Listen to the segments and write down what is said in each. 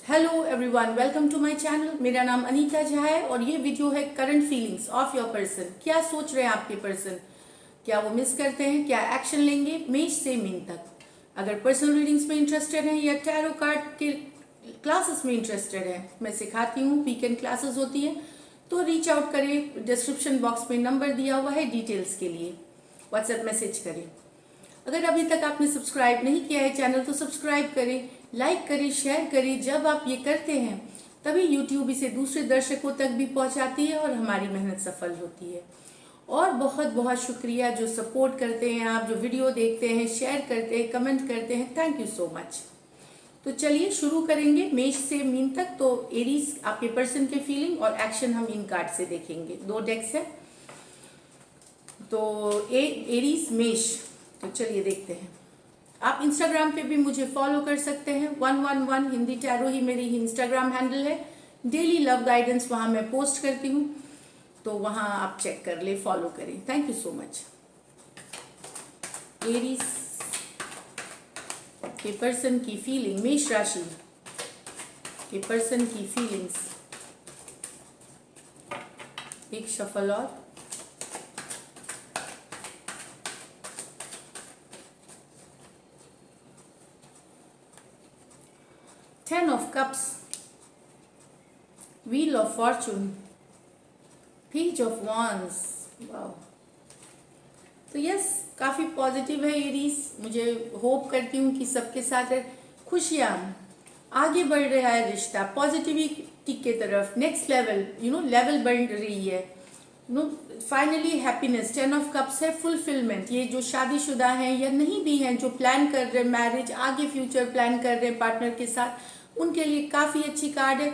Hello everyone, welcome to my channel. मेरा नाम अनीता झा है और ये वीडियो है current feelings of your person. क्या सोच रहे हैं आपके पर्सन, क्या वो मिस करते हैं, क्या एक्शन लेंगे मेष से मीन तक। अगर पर्सनल रीडिंग्स में इंटरेस्टेड हैं या टैरो कार्ड के क्लासेस में इंटरेस्टेड है, मैं सिखाती हूँ, वीकेंड क्लासेस होती है, तो रीच आउट करें। डिस्क्रिप्शन बॉक्स में नंबर दिया हुआ है, डिटेल्स के लिए व्हाट्सएप मैसेज करें। अगर अभी तक आपने सब्सक्राइब नहीं किया है चैनल तो सब्सक्राइब करें, लाइक करें, शेयर करें। जब आप ये करते हैं तभी यूट्यूब इसे दूसरे दर्शकों तक भी पहुंचाती है और हमारी मेहनत सफल होती है। और बहुत बहुत शुक्रिया जो सपोर्ट करते हैं, आप जो वीडियो देखते हैं, शेयर करते हैं, कमेंट करते हैं, थैंक यू सो मच। तो चलिए शुरू करेंगे मेष से मीन तक। तो एरीज आपके पर्सन के फीलिंग और एक्शन हम इन कार्ड से देखेंगे। दो डेक्स है, तो एरीज मेष। तो चलिए देखते हैं। आप इंस्टाग्राम पे भी मुझे फॉलो कर सकते हैं। 111 हिंदी टैरो ही मेरी इंस्टाग्राम हैंडल है। डेली लव गाइडेंस वहां मैं पोस्ट करती हूँ, तो वहां आप चेक कर ले, फॉलो करें। Thank you so much. Aries के पर्सन की फीलिंग, मेष राशि के पर्सन की फीलिंग्स। एक शफल और। Ten of Cups, Wheel of Fortune, Page of Wands। Wow, तो यस, काफी पॉजिटिव है एरीज। मुझे होप करती हूँ कि सबके साथ खुशियाँ, आगे बढ़ रहा है रिश्ता पॉजिटिविटी के तरफ, नेक्स्ट लेवल लेवल बढ़ रही है। Finally happiness. 10 ऑफ कप्स है, फुलफिलमेंट। ये जो शादीशुदा हैं या नहीं भी हैं, जो प्लान कर रहे हैं मैरिज, आगे फ्यूचर प्लान कर रहे हैं पार्टनर के साथ, उनके लिए काफी अच्छी कार्ड है।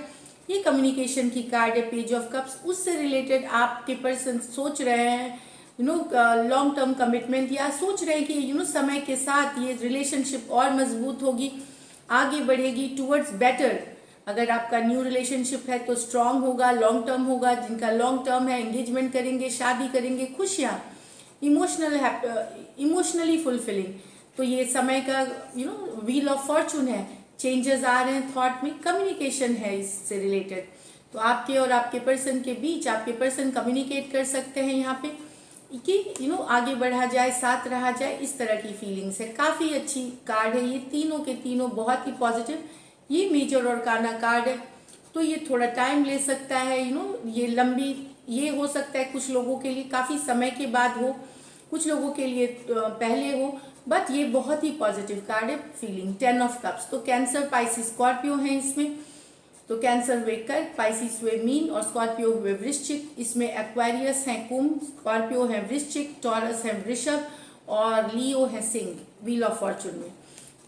ये कम्युनिकेशन की कार्ड है, पेज ऑफ कप्स। उससे रिलेटेड आपके पर्सन सोच रहे हैं लॉन्ग टर्म कमिटमेंट, या सोच रहे हैं कि समय के साथ ये रिलेशनशिप और मजबूत होगी, आगे बढ़ेगी टूवर्ड्स बेटर। अगर आपका न्यू रिलेशनशिप है तो स्ट्रांग होगा, लॉन्ग टर्म होगा। जिनका लॉन्ग टर्म है, एंगेजमेंट करेंगे, शादी करेंगे, खुशियाँ, इमोशनली फुलफिलिंग। तो ये समय का व्हील ऑफ फॉर्चून है। चेंजेस आ रहे हैं थॉट में, कम्युनिकेशन है इससे रिलेटेड। तो आपके और आपके पर्सन के बीच, आपके पर्सन कम्युनिकेट कर सकते हैं यहाँ पे कि आगे बढ़ा जाए, साथ रहा जाए, इस तरह की फीलिंग्स है। काफी अच्छी कार्ड है ये, तीनों के तीनों बहुत ही पॉजिटिव। ये मेजर और काना कार्ड है, तो ये थोड़ा टाइम ले सकता है। ये लंबी, ये हो सकता है कुछ लोगों के लिए काफी समय के बाद हो, कुछ लोगों के लिए पहले हो, बट ये बहुत ही पॉजिटिव कार्ड है फीलिंग। 10 of cups. तो कैंसर, पाइसिस, स्कॉर्पियो है इसमें। तो कैंसर हुए कर्क, पाइसिस हुए मीन और स्कॉर्पियो हुए वृश्चिक। इसमें एक्वेरियस है कुंभ, स्कॉर्पियो है वृश्चिक, टॉरस है वृषभ और लियो है सिंह, व्हील ऑफ फॉर्चून में।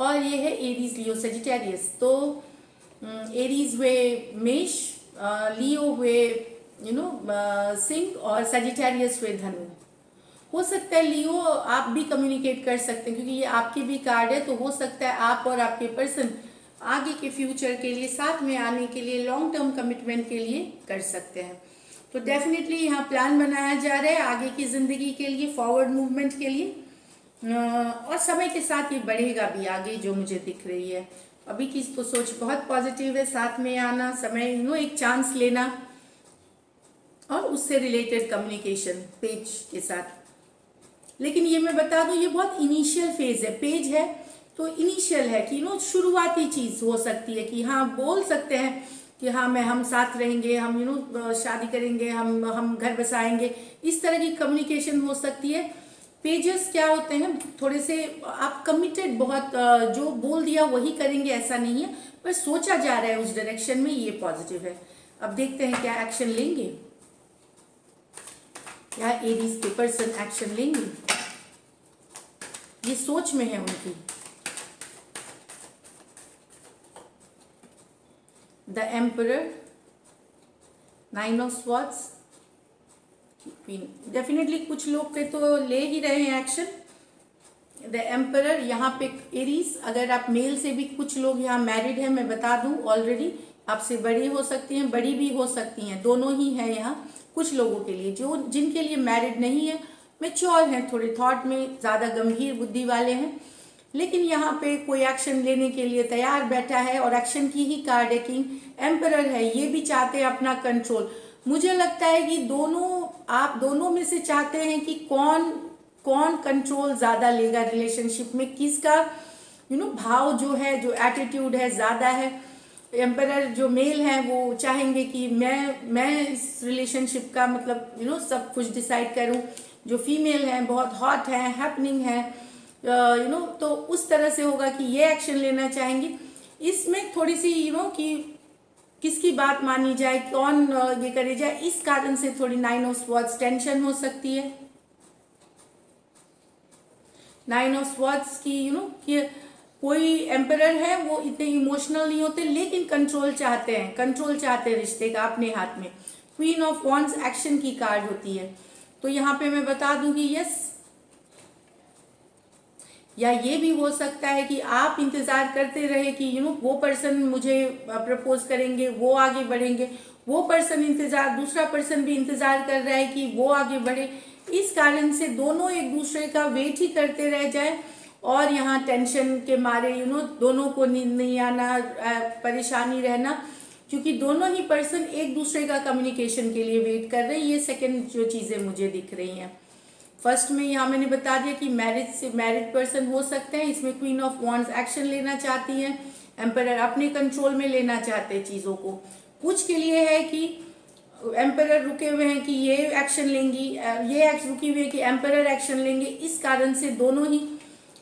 और ये है एरीज, लियो, सेजिटेरियस। तो एरीज हुए मेष, लियो हुए सिंह और सेजिटेरियस हुए धनु। हो सकता है लियो आप भी कम्युनिकेट कर सकते हैं, क्योंकि ये आपकी भी कार्ड है। तो हो सकता है आप और आपके पर्सन आगे के फ्यूचर के लिए, साथ में आने के लिए, लॉन्ग टर्म कमिटमेंट के लिए कर सकते हैं। तो डेफिनेटली यहाँ प्लान बनाया जा रहा है आगे की जिंदगी के लिए, फॉरवर्ड मूवमेंट के लिए। और समय के साथ ये बढ़ेगा भी आगे, जो मुझे दिख रही है। अभी की तो सोच बहुत पॉजिटिव है, साथ में आना, समय एक चांस लेना और उससे रिलेटेड कम्युनिकेशन पेज के साथ। लेकिन ये मैं बता दूं, ये बहुत इनिशियल फेज है, पेज है तो इनिशियल है कि शुरुआती चीज हो सकती है कि हाँ बोल सकते हैं कि हाँ हम साथ रहेंगे, हम शादी करेंगे, हम घर बसाएंगे, इस तरह की कम्युनिकेशन हो सकती है। पेजेस क्या होते हैं, थोड़े से आप कमिटेड, बहुत जो बोल दिया वही करेंगे ऐसा नहीं है, पर सोचा जा रहा है उस डायरेक्शन में, ये पॉजिटिव है। अब देखते हैं क्या एक्शन लेंगे, क्या एरीज के पर्सन एक्शन लेंगे। ये सोच में है उनकी। The emperor, 9 of swords, definitely कुछ लोग के तो ले ही रहे हैं एक्शन। द एम्परर यहाँ पे एरीज, अगर आप मेल से भी, कुछ लोग यहाँ मैरिड है, मैं बता दूं ऑलरेडी, आपसे बड़ी हो सकती हैं, बड़ी भी हो सकती हैं, दोनों ही है यहाँ। कुछ लोगों के लिए, जो जिनके लिए मैरिड नहीं है, मैच्योर हैं, थोड़े थॉट में ज़्यादा गंभीर बुद्धि वाले हैं, लेकिन यहाँ पे कोई एक्शन लेने के लिए तैयार बैठा है और एक्शन की ही कार्ड है, किंग एम्परर है। ये भी चाहते हैं अपना कंट्रोल। मुझे लगता है कि आप दोनों में से चाहते हैं कि कौन कौन कंट्रोल ज्यादा लेगा रिलेशनशिप में, किसका भाव जो है, जो एटीट्यूड है ज्यादा है। एम्परर जो मेल है वो चाहेंगे कि मैं इस रिलेशनशिप का मतलब सब कुछ डिसाइड करूं। जो फीमेल है बहुत हॉट है, हैपनिंग है, तो उस तरह से होगा कि ये एक्शन लेना चाहेंगे। इसमें थोड़ी सी कि किसकी बात मानी जाए, कौन ये करे जाए, इस कारण से थोड़ी 9 ऑफ स्वॉर्ड्स टेंशन हो सकती है। 9 ऑफ स्वॉर्ड्स की कि कोई एम्परर है वो इतने इमोशनल नहीं होते, लेकिन कंट्रोल चाहते हैं रिश्ते का अपने हाथ में। क्वीन ऑफ वॉन्ड्स एक्शन की कार्ड होती है। तो यहाँ पे मैं बता दूंगी यस, या ये भी हो सकता है कि आप इंतजार करते रहे कि वो पर्सन मुझे प्रपोज करेंगे, वो आगे बढ़ेंगे। वो पर्सन दूसरा पर्सन भी इंतजार कर रहा है कि वो आगे बढ़े। इस कारण से दोनों एक दूसरे का वेट ही करते रह जाए और यहाँ टेंशन के मारे दोनों को नींद नहीं आना, परेशानी रहना, क्योंकि दोनों ही पर्सन एक दूसरे का कम्युनिकेशन के लिए वेट कर रहे हैं। ये सेकंड जो चीजें मुझे दिख रही हैं। फर्स्ट में यहाँ मैंने बता दिया कि मैरिड पर्सन हो सकते हैं। इसमें क्वीन ऑफ वॉन्ड्स एक्शन लेना चाहती हैं, एम्परर अपने कंट्रोल में लेना चाहते हैं चीजों को। कुछ के लिए है कि एम्परर रुके हुए हैं कि ये एक्शन लेंगी, ये रुकी हुई है कि एम्परर एक्शन लेंगे। इस कारण से दोनों ही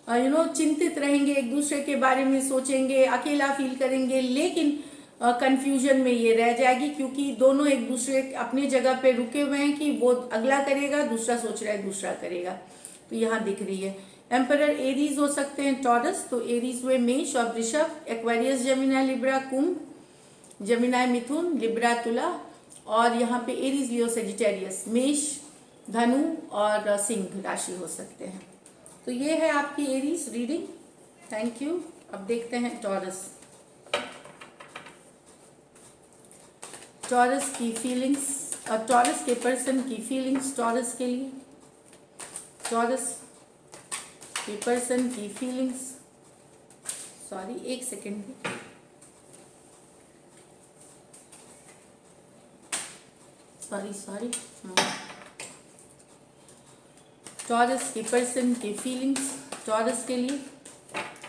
चिंतित रहेंगे, एक दूसरे के बारे में सोचेंगे, अकेला फील करेंगे, लेकिन कंफ्यूजन में ये रह जाएगी, क्योंकि दोनों एक दूसरे अपने जगह पे रुके हुए हैं कि वो अगला करेगा, दूसरा सोच रहा है दूसरा करेगा। तो यहाँ दिख रही है एम्परर एरीज हो सकते हैं, टॉरस। तो एरीज हुए मेष और वृषभ, एक्वेरियस, जेमिनी, लिब्रा, कुंभ, जेमिनी, मिथुन, लिब्रा, तुला, और यहाँ पे एरीज, लियो, सेजिटेरियस, मेष, धनु और सिंह राशि हो सकते हैं। तो ये है आपकी एरीज रीडिंग। Thank you. अब देखते हैं टॉरस। टॉरस की फीलिंग्स और टॉरस के पर्सन की फीलिंग्स टॉरस के लिए, टॉरस के पर्सन की फीलिंग्स, सॉरी एक सेकेंड, सॉरी टॉरस के पर्सन की फीलिंग्स टॉरस के लिए,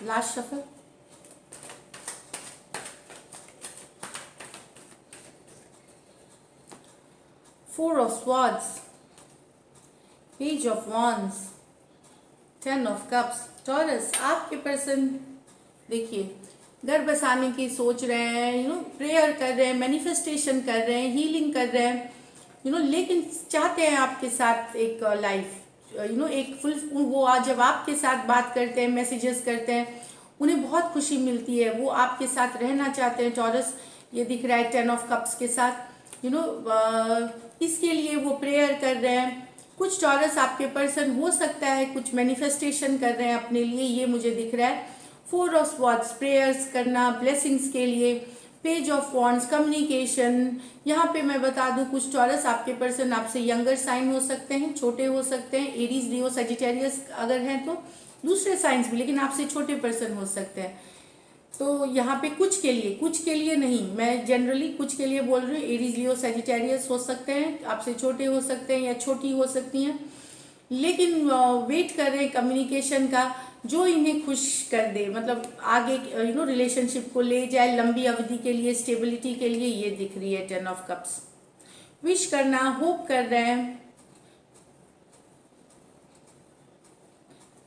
last shuffle. Four of Swords, Page of Wands, Ten of Cups। Taurus आपके पर्सन देखिए घर बसाने की सोच रहे हैं, प्रेयर कर रहे हैं, मैनिफेस्टेशन कर रहे हैं, हीलिंग कर रहे हैं, लेकिन चाहते हैं आपके साथ एक लाइफ, एक फुल। वो जब आपके साथ बात करते हैं, मैसेजेस करते हैं, उन्हें बहुत खुशी मिलती है, वो आपके साथ रहना चाहते हैं। टॉरस ये दिख रहा है 10 ऑफ कप्स के साथ, इसके लिए वो प्रेयर कर रहे हैं। कुछ टॉरस आपके पर्सन हो सकता है कुछ मैनिफेस्टेशन कर रहे हैं अपने लिए, ये मुझे दिख रहा है। 4 ऑफ स्वॉर्ड्स, प्रेयर्स करना ब्लेसिंग्स के लिए। Page of wands, communication. यहाँ पे मैं बता दूं कुछ टॉरस आपके पर्सन आपसे यंगर साइन हो सकते हैं, छोटे हो सकते हैं, एरीज, लियो, सेजिटेरियस अगर हैं तो, दूसरे साइंस भी, लेकिन आपसे छोटे पर्सन हो सकते हैं। तो यहाँ पे कुछ के लिए नहीं, मैं जनरली कुछ के लिए बोल रही हूँ। एरीज, लियो, सेजिटेरियस हो सकते हैं, आपसे छोटे हो सकते हैं या छोटी हो सकती हैं, लेकिन वेट कर रहे हैं कम्युनिकेशन का जो इन्हें खुश कर दे, मतलब आगे रिलेशनशिप को ले जाए लंबी अवधि के लिए, स्टेबिलिटी के लिए। ये दिख रही है 10 ऑफ कप्स। विश करना, होप कर रहे हैं।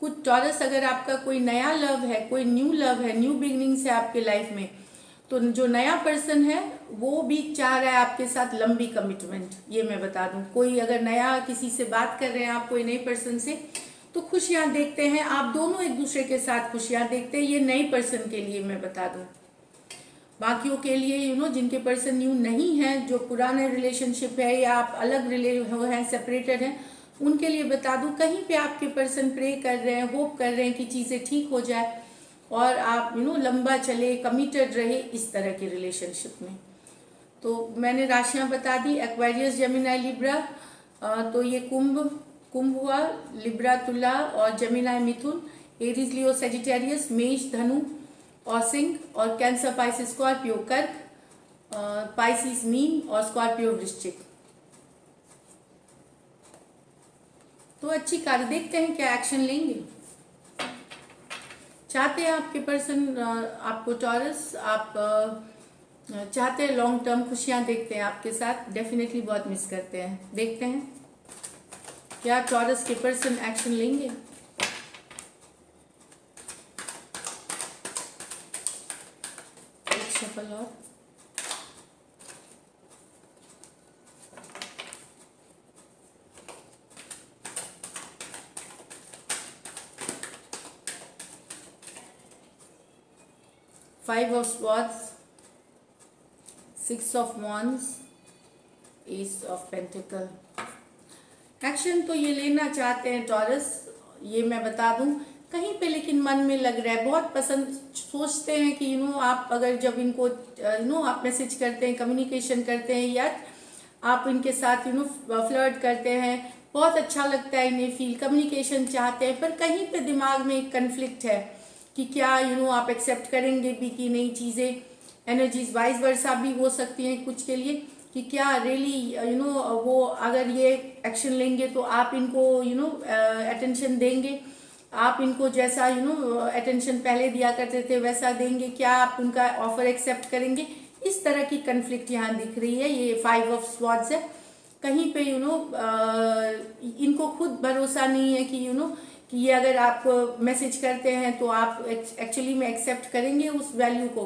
कुछ टॉरस अगर आपका कोई नया लव है, कोई न्यू लव है, न्यू बिगिनिंग्स है आपके लाइफ में, तो जो नया पर्सन है वो भी चाह रहा है आपके साथ लंबी कमिटमेंट। ये मैं बता दूं, कोई अगर नया किसी से बात कर रहे हैं आप कोई नए पर्सन से, तो खुशियां देखते हैं आप दोनों, एक दूसरे के साथ खुशियां देखते हैं। ये नए पर्सन के लिए मैं बता दूं। बाकियों के लिए जिनके पर्सन न्यू नहीं है, जो पुराने रिलेशनशिप है या आप अलग हैं, सेपरेटेड हैं, उनके लिए बता दूं कहीं पे आपके पर्सन प्रे कर रहे हैं, होप कर रहे हैं कि चीजें ठीक हो जाए और आप लंबा चले, कमिटेड रहे इस तरह के रिलेशनशिप में। तो मैंने राशियां बता दी, एक्वेरियस, जेमिनी, लिब्रा। तो ये कुंभ हुआ, लिब्रा, तुला और जेमिनी, मिथुन। एरीज लियो सेजिटेरियस, मेष धनु और सिंह, और कैंसर पाइसिस स्कॉर्पियो कर्क, पाइसिस मीन और स्कॉर्पियो वृश्चिक। तो अच्छी कार्य, देखते हैं क्या एक्शन लेंगे। चाहते हैं आपके पर्सन आपको टॉरस, आप चाहते हैं लॉन्ग टर्म खुशियां देखते हैं आपके साथ, डेफिनेटली बहुत मिस करते हैं। देखते हैं क्या टॉरस के पर्सन एक्शन लेंगे। एक शफल और, five of swords, six of wands, S of pentacle. Action तो ये लेना चाहते हैं टॉरस, ये मैं बता दूं कहीं पे, लेकिन मन में लग रहा है बहुत पसंद, सोचते हैं कि आप अगर जब इनको आप मैसेज करते हैं, कम्युनिकेशन करते हैं, या आप इनके साथ फ्लर्ट करते हैं, बहुत अच्छा लगता है इन्हें फील, कम्युनिकेशन चाहते हैं, पर कहीं पे दिमाग में एक कन्फ्लिक्ट है कि क्या आप एक्सेप्ट करेंगे भी कि नहीं चीज़ें। एनर्जीज वाइज वर्सा भी हो सकती हैं कुछ के लिए, कि क्या रियली वो अगर ये एक्शन लेंगे तो आप इनको अटेंशन देंगे, आप इनको जैसा अटेंशन पहले दिया करते थे वैसा देंगे, क्या आप उनका ऑफर एक्सेप्ट करेंगे। इस तरह की कन्फ्लिक्ट यहाँ दिख रही है। ये फाइव ऑफ स्वॉर्ड्स है, कहीं पे इनको खुद भरोसा नहीं है कि कि ये अगर आप मैसेज करते हैं तो आप एक्चुअली में एक्सेप्ट करेंगे उस वैल्यू को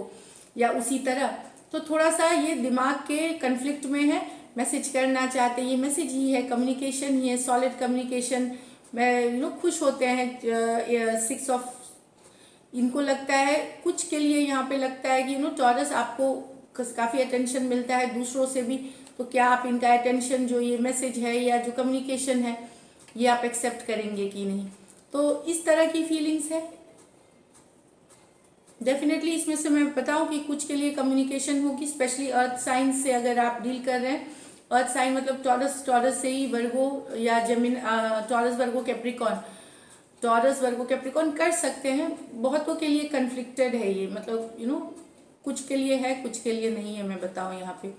या उसी तरह। तो थोड़ा सा ये दिमाग के कन्फ्लिक्ट में है, मैसेज करना चाहते हैं, ये मैसेज ही है, कम्युनिकेशन ही है, सॉलिड कम्युनिकेशन में खुश होते हैं। सिक्स ऑफ, इनको लगता है कुछ के लिए यहाँ पे लगता है कि टॉरस आपको काफ़ी अटेंशन मिलता है दूसरों से भी, तो क्या आप इनका अटेंशन जो ये मैसेज है या जो कम्युनिकेशन है ये आप एक्सेप्ट करेंगे कि नहीं। तो इस तरह की फीलिंग्स है डेफिनेटली। इसमें से मैं बताऊं कि कुछ के लिए कम्युनिकेशन होगी, स्पेशली अर्थ साइन से अगर आप डील कर रहे हैं। अर्थ साइन मतलब टॉरस से ही वर्गो या जमीन, Taurus Virgo Capricorn, Taurus Virgo Capricorn कर सकते हैं। बहुतों के लिए कन्फ्लिक्टेड है ये, मतलब कुछ के लिए है कुछ के लिए नहीं है। मैं बताऊं यहाँ पे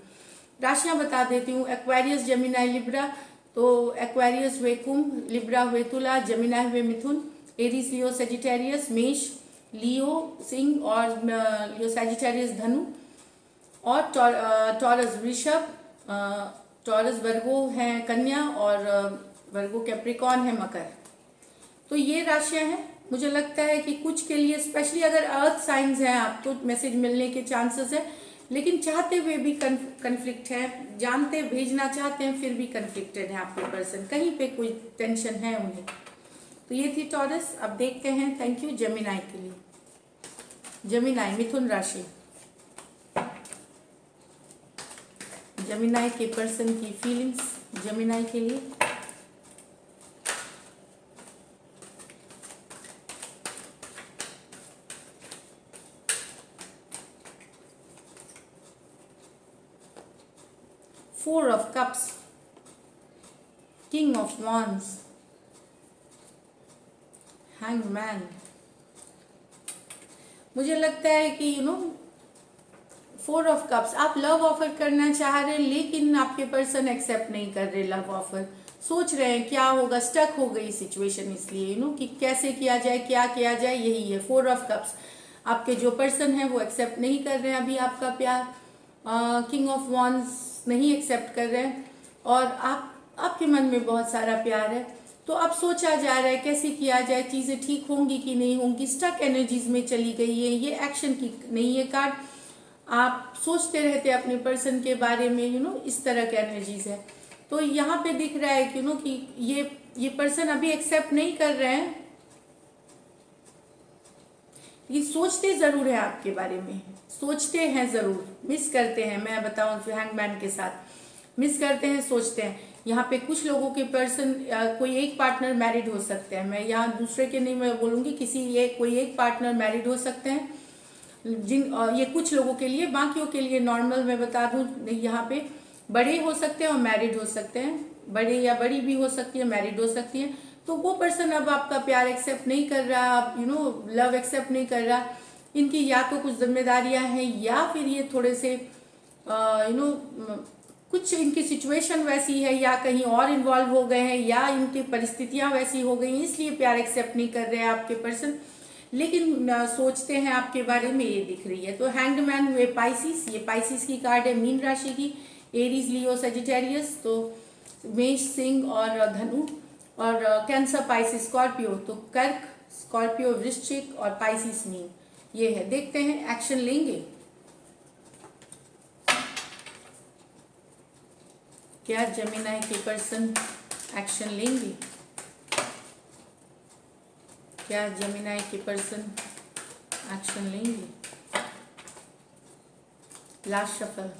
राशियां बता देती हूँ। एक्वेरियस, जमिनाई, लिब्रा, तो एक्वेरियस हुए कुंभ, लिब्रा हुए तुला, जमिनाई हुए मिथुन, एरीज लियो सेजिटेरियस, मेष लियो सिंह और लियो सेजिटेरियस धनु, और टॉरस वृषभ, टॉरस वर्गो है कन्या, और वर्गो कैप्रिकॉन है मकर। तो ये राशियां हैं। मुझे लगता है कि कुछ के लिए स्पेशली अगर अर्थ साइंस हैं आप तो मैसेज मिलने के चांसेस है, लेकिन चाहते हुए भी कन्फ्लिक्ट है, जानते भेजना चाहते हैं फिर भी कन्फ्लिक्टेड है आपके पर्सन, कहीं पे कोई टेंशन है उन्हें। तो ये थी टॉरस। अब देखते हैं, थैंक यू जमिनाई के लिए। जमिनाई मिथुन राशि, जमिनाई के पर्सन की फीलिंग्स जमिनाई के लिए। Four of cups, king of wands, hangman. मुझे लगता है कि फोर ऑफ कप्स, आप लव ऑफर करना चाह रहे हैं लेकिन आपके पर्सन एक्सेप्ट नहीं कर रहे लव ऑफर, सोच रहे हैं क्या होगा, स्टक हो गई सिचुएशन, इसलिए कि कैसे किया जाए, क्या किया जाए, यही है फोर ऑफ कप्स। आपके जो पर्सन है वो एक्सेप्ट नहीं कर रहे हैं अभी आपका प्यार, किंग ऑफ वॉन्ड्स नहीं एक्सेप्ट कर रहे हैं, और आपके मन में बहुत सारा प्यार है। तो अब सोचा जा रहा है कैसे किया जाए, चीज़ें ठीक होंगी कि नहीं होंगी, स्टक एनर्जीज में चली गई है, ये एक्शन की नहीं है कार्ड। आप सोचते रहते हैं अपने पर्सन के बारे में, इस तरह के एनर्जीज है। तो यहाँ पे दिख रहा है कि ये पर्सन अभी एक्सेप्ट नहीं कर रहे हैं, ये सोचते जरूर है आपके बारे में, सोचते हैं जरूर, मिस करते हैं। मैं बताऊं तो हैंगमैन के साथ मिस करते हैं, सोचते हैं। यहाँ पे कुछ लोगों के पर्सन, कोई एक पार्टनर मैरिड हो सकते हैं, मैं यहाँ दूसरे के नहीं मैं बोलूँगी, कोई एक पार्टनर मैरिड हो सकते हैं ये कुछ लोगों के लिए, बाकियों के लिए नॉर्मल मैं बता दूं यहाँ पे बड़े हो सकते हैं और मैरिड हो सकते हैं, बड़े या बड़ी भी हो सकती है, मैरिड हो सकती है। तो वो पर्सन अब आपका प्यार एक्सेप्ट नहीं कर रहा, लव एक्सेप्ट नहीं कर रहा। इनकी या तो कुछ जिम्मेदारियां हैं, या फिर ये थोड़े से कुछ इनकी सिचुएशन वैसी है, या कहीं और इन्वॉल्व हो गए हैं, या इनकी परिस्थितियां वैसी हो गई, इसलिए प्यार एक्सेप्ट नहीं कर रहे हैं आपके पर्सन। लेकिन सोचते हैं आपके बारे में, ये दिख रही है। तो हैंग्ड मैन हुए पाइसिस, ये पाइसिस की कार्ड है, मीन राशि की, एरीज, लियो, सेजिटेरियस, तो मेष, सिंह और धनु, और कैंसर, पाइसिस, स्कॉर्पियो, तो कर्क, स्कॉर्पियो, वृश्चिक और पाइसिस, मीन, ये है। देखते हैं एक्शन लेंगे क्या जेमिनी के पर्सन, एक्शन लेंगे क्या जेमिनी के पर्सन एक्शन लेंगे। Last shuffle,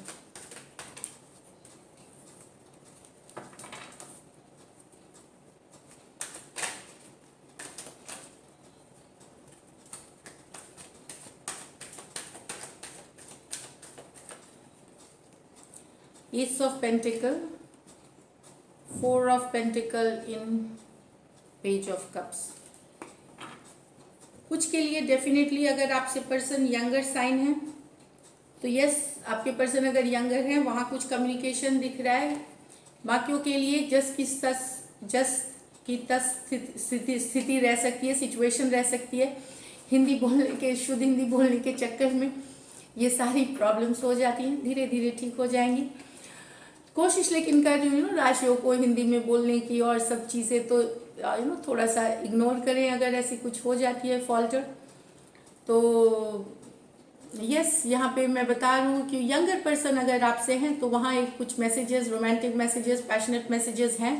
S of pentacle, 4 of pentacle in page of cups. कुछ के लिए डेफिनेटली अगर आपसे पर्सन यंगर साइन है तो यस, आपके पर्सन अगर यंगर है वहाँ कुछ कम्युनिकेशन दिख रहा है। बाकियों के लिए जस की तस स्थिति रह सकती है, सिचुएशन रह सकती है। हिंदी बोलने के, शुद्ध हिंदी बोलने के चक्कर में ये सारी प्रॉब्लम्स हो जाती हैं, धीरे धीरे ठीक हो जाएंगी। कोशिश लेकिन कर रही हूँ राशियों को हिंदी में बोलने की, और सब चीज़ें तो थोड़ा सा इग्नोर करें अगर ऐसी कुछ हो जाती है फॉल्टर। तो यस, यहाँ पे मैं बता रही हूँ कि यंगर पर्सन अगर आपसे हैं तो वहाँ एक कुछ messages, romantic messages, passionate messages हैं।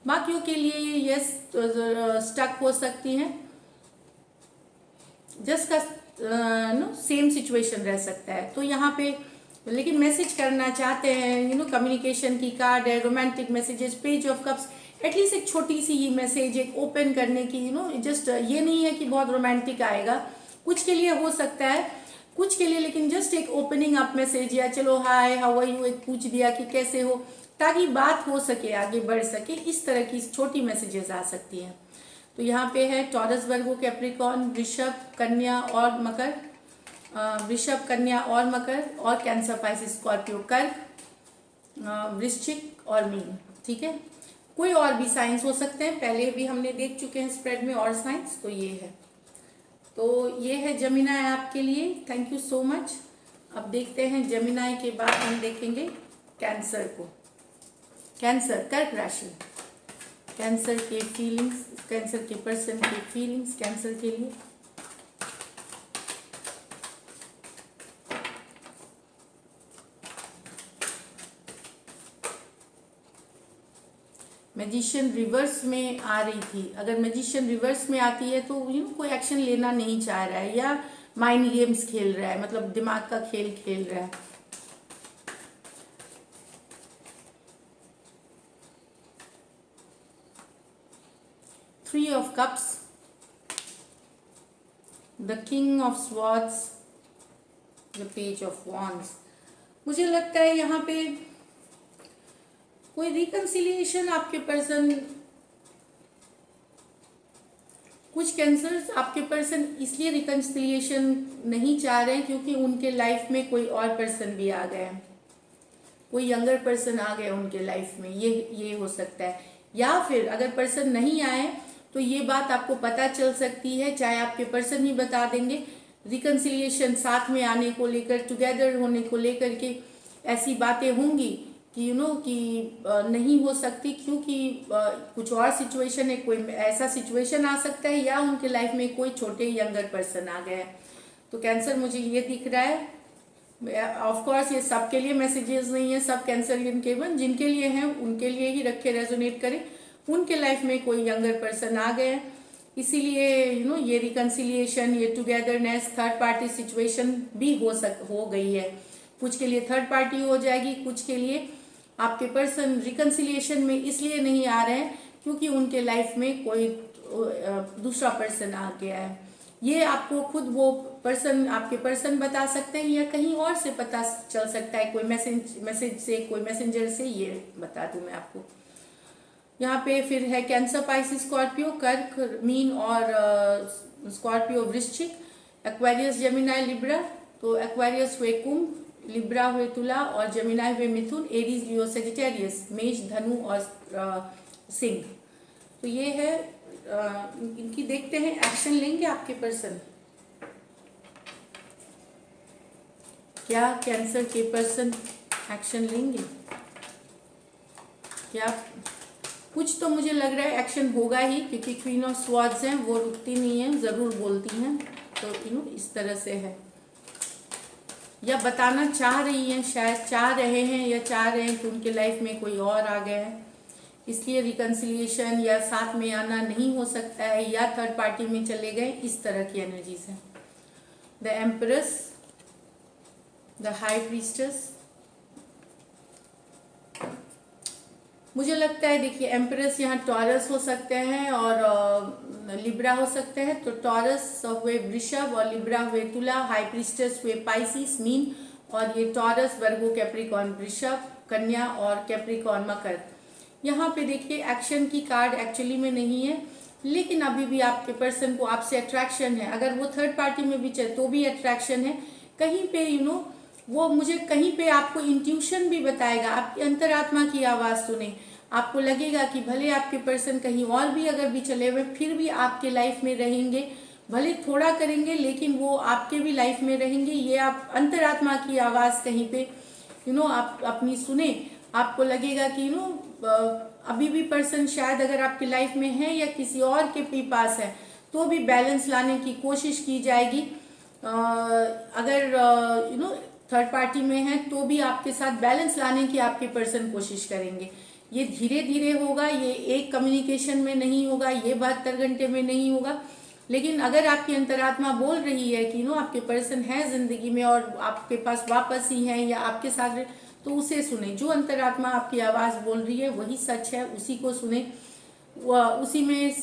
बाकियों के लिए यस, स्टक हो सकती हैं, जस्ट का सेम सिचुएशन रह सकता है। तो यहाँ पे लेकिन मैसेज करना चाहते हैं, कम्युनिकेशन की कार्ड है, romantic messages, page of cups, at least एक छोटी सी ही मैसेज, एक ओपन करने की, जस्ट ये नहीं है कि बहुत रोमांटिक आएगा, कुछ के लिए हो सकता है, कुछ के लिए, लेकिन जस्ट एक ओपनिंग अप मैसेज, या चलो हाय हाउ आर यू, एक पूछ दिया कि कैसे हो, ताकि बात हो सके, आगे बढ़ सके, इस तरह की छोटी मैसेजेस आ सकती हैं। तो यहाँ पे है टॉरस, वर्गो, कैप्रिकॉर्न, वृषभ, कन्या और मकर, वृषभ, कन्या और मकर, और कैंसर, पाइसिस, स्कॉर्पियो, कर्क, वृश्चिक और मीन। ठीक है, कोई और भी साइंस हो सकते हैं, पहले भी हमने देख चुके हैं स्प्रेड में और साइंस। तो ये है, तो ये है जेमिनी आपके लिए। Thank you so much. अब देखते हैं जेमिनी के बाद हम देखेंगे कैंसर को। कैंसर, कर्क राशि, कैंसर के फीलिंग्स, कैंसर के पर्सन के फीलिंग्स कैंसर के लिए। मैजिशियन रिवर्स में आ रही थी, अगर मैजिशियन रिवर्स में आती है तो कोई एक्शन लेना नहीं चाह रहा है, या माइंड गेम्स खेल रहा है, मतलब दिमाग का खेल खेल रहा है। Three of cups, the king of swords, the page of wands. मुझे लगता है यहाँ पे कोई रिकंसिलिएशन आपके पर्सन, कुछ कैंसर्स आपके पर्सन इसलिए रिकंसिलिएशन नहीं चाह रहे हैं क्योंकि उनके लाइफ में कोई और पर्सन भी आ गया है, कोई यंगर पर्सन आ गया उनके लाइफ में, ये हो सकता है। या फिर अगर पर्सन नहीं आए तो ये बात आपको पता चल सकती है, चाहे आपके पर्सन ही बता देंगे, रिकंसिलिएशन, साथ में आने को लेकर, टुगेदर होने को लेकर के ऐसी बातें होंगी कि कि नहीं हो सकती, क्योंकि कुछ और सिचुएशन है, कोई ऐसा सिचुएशन आ सकता है, या उनके लाइफ में कोई छोटे यंगर पर्सन आ गया है। तो कैंसर मुझे ये दिख रहा है। ऑफ कोर्स ये सबके लिए मैसेजेस नहीं है, सब कैंसरियन केवल जिनके लिए हैं उनके लिए ही रखे, रेजोनेट करें। उनके लाइफ में कोई यंगर पर्सन आ गए, इसीलिए ये रिकंसिलिएशन, ये टुगेदरनेस, थर्ड पार्टी सिचुएशन भी हो गई है। कुछ के लिए थर्ड पार्टी हो जाएगी, कुछ के लिए आपके पर्सन रिकंसिलिएशन में इसलिए नहीं आ रहे हैं क्योंकि उनके लाइफ में कोई दूसरा पर्सन आ गया है। ये आपको खुद वो पर्सन, आपके पर्सन बता सकते हैं, या कहीं और से पता चल सकता है, कोई मैसेज से, कोई मैसेंजर से, ये बता दूं मैं आपको। यहाँ पे फिर है कैंसर, पाइसिस, स्कॉर्पियो, कर्क, मीन और स्कॉर्पियो वृश्चिक, एक्वेरियस, जेमिनाई, लिब्रा। तो एक्वेरियस हुए कुंभ, लिब्रा हुए तुला और जेमिनाई हुए मिथुन, एरीज, लियो, सेजिटेरियस, मेष, धनु और सिंह। तो ये है इनकी देखते हैं एक्शन लेंगे आपके पर्सन। क्या कैंसर के पर्सन एक्शन लेंगे? क्या कुछ तो मुझे लग रहा है एक्शन होगा ही, क्योंकि क्वीन ऑफ स्वॉर्ड्स हैं, वो रुकती नहीं है, जरूर बोलती हैं। तो इस तरह से है, या बताना चाह रही हैं, शायद चाह रहे हैं या चाह रहे हैं कि उनके लाइफ में कोई और आ गया है, इसलिए रिकन्सिलिएशन या साथ में आना नहीं हो सकता है, या थर्ड पार्टी में चले गए, इस तरह की एनर्जीज हैं। द एम्परेस, द हाई प्रीस्टेस, मुझे लगता है देखिए एम्परेस यहाँ टॉरस हो सकते हैं और लिब्रा हो सकते हैं। तो टॉरस हुए वृषभ और लिब्रा हुए तुला, हाई प्रीस्टेस हुए पाइसिस, मीन, और ये टॉरस, वर्गो, कैप्रिकॉर्न, वृषभ, कन्या और कैप्रिकॉर्न, मकर। यहाँ पे देखिए एक्शन की कार्ड एक्चुअली में नहीं है, लेकिन अभी भी आपके पर्सन को आपसे अट्रैक्शन है। अगर वो थर्ड पार्टी में भी चले तो भी अट्रैक्शन है कहीं पे, वो मुझे कहीं पे आपको इंट्यूशन भी बताएगा, आपकी अंतरात्मा की आवाज़ सुने, आपको लगेगा कि भले आपके पर्सन कहीं और भी अगर भी चले हुए फिर भी आपके लाइफ में रहेंगे, भले थोड़ा करेंगे लेकिन वो आपके भी लाइफ में रहेंगे। ये आप अंतरात्मा की आवाज़ कहीं पे आप अपनी सुने, आपको लगेगा कि अभी भी पर्सन शायद अगर आपकी लाइफ में है या किसी और के भी पास है तो भी बैलेंस लाने की कोशिश की जाएगी। अगर थर्ड पार्टी में है तो भी आपके साथ बैलेंस लाने की आपके पर्सन कोशिश करेंगे। ये धीरे धीरे होगा, ये एक कम्युनिकेशन में नहीं होगा, ये 72 घंटे में नहीं होगा। लेकिन अगर आपकी अंतरात्मा बोल रही है कि आपके पर्सन है जिंदगी में और आपके पास वापस ही है या आपके साथ, तो उसे सुने। जो अंतरात्मा आपकी आवाज़ बोल रही है वही सच है, उसी को सुने, उसी में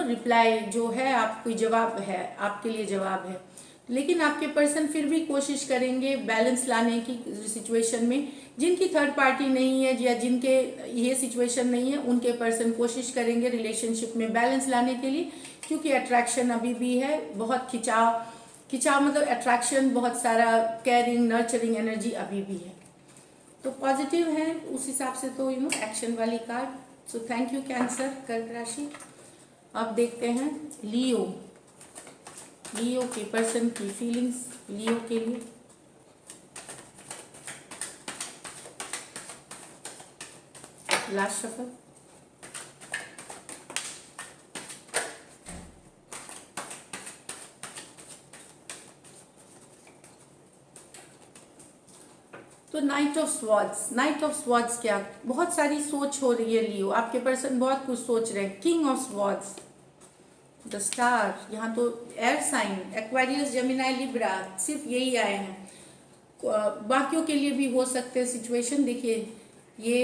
रिप्लाई जो है आपको जवाब है, आपके लिए जवाब है। लेकिन आपके पर्सन फिर भी कोशिश करेंगे बैलेंस लाने की सिचुएशन में। जिनकी थर्ड पार्टी नहीं है या जिनके ये सिचुएशन नहीं है उनके पर्सन कोशिश करेंगे रिलेशनशिप में बैलेंस लाने के लिए, क्योंकि अट्रैक्शन अभी भी है, बहुत खिंचाव मतलब अट्रैक्शन, बहुत सारा केयरिंग, नर्चरिंग एनर्जी अभी भी है। तो पॉजिटिव है उस हिसाब से, तो एक्शन वाली card. So thank you cancer, कर्क राशि। अब देखते हैं लियो के पर्सन की फीलिंग्स लियो के लिए। Last shuffle. तो नाइट ऑफ स्वॉर्ड्स क्या, बहुत सारी सोच हो रही है लियो, आपके पर्सन बहुत कुछ सोच रहे हैं। King of swords, the star, यहाँ तो air sign, Aquarius, Gemini, Libra, सिर्फ यही आए हैं। बाकियों के लिए भी हो सकते हैं सिचुएशन। देखिए ये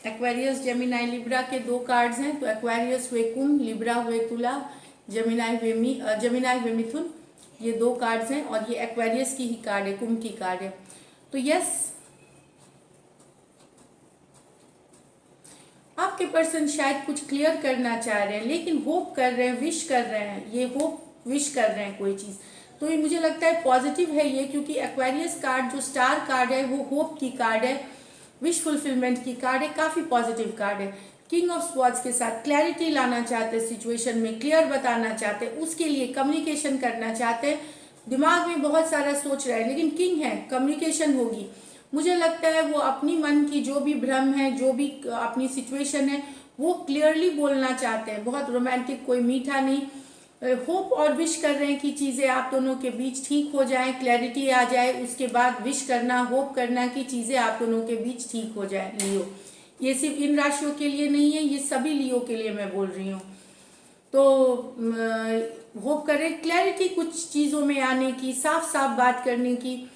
एक्वेरियस, जेमिनाई, लिब्रा के 2 कार्ड्स हैं। तो एक्वेरियस हुए कुंभ, लिब्रा हुए तुला, जेमिनाई हुए मिथुन, ये 2 कार्ड्स हैं और ये एक्वेरियस की ही कार्ड है, कुंभ की कार्ड है। तो यस, आपके पर्सन शायद कुछ क्लियर करना चाह रहे हैं, लेकिन होप कर रहे हैं, विश कर रहे हैं, ये होप विश कर रहे हैं कोई चीज। तो ये मुझे लगता है पॉजिटिव है ये, क्योंकि एक्वेरियस कार्ड जो स्टार कार्ड है वो होप की कार्ड है, विश फुलफिलमेंट की कार्ड है, काफी पॉजिटिव कार्ड है। किंग ऑफ स्वॉर्ड्स के साथ क्लैरिटी लाना चाहते हैं, सिचुएशन में क्लियर बताना चाहते हैं, उसके लिए कम्युनिकेशन करना चाहते हैं। दिमाग में बहुत सारा सोच रहा है, लेकिन किंग है, कम्युनिकेशन होगी। मुझे लगता है वो अपनी मन की जो भी भ्रम है, जो भी अपनी सिचुएशन है, वो क्लियरली बोलना चाहते हैं। बहुत रोमांटिक, कोई मीठा नहीं, होप और विश कर रहे हैं कि चीज़ें आप दोनों के बीच ठीक हो जाएं, क्लैरिटी आ जाए, उसके बाद विश करना, होप करना कि चीज़ें आप दोनों के बीच ठीक हो जाए। लियो, ये सिर्फ इन राशियों के लिए नहीं है, ये सभी लियो के लिए मैं बोल रही हूँ। तो होप करें क्लैरिटी कुछ चीज़ों में आने की, साफ साफ बात करने की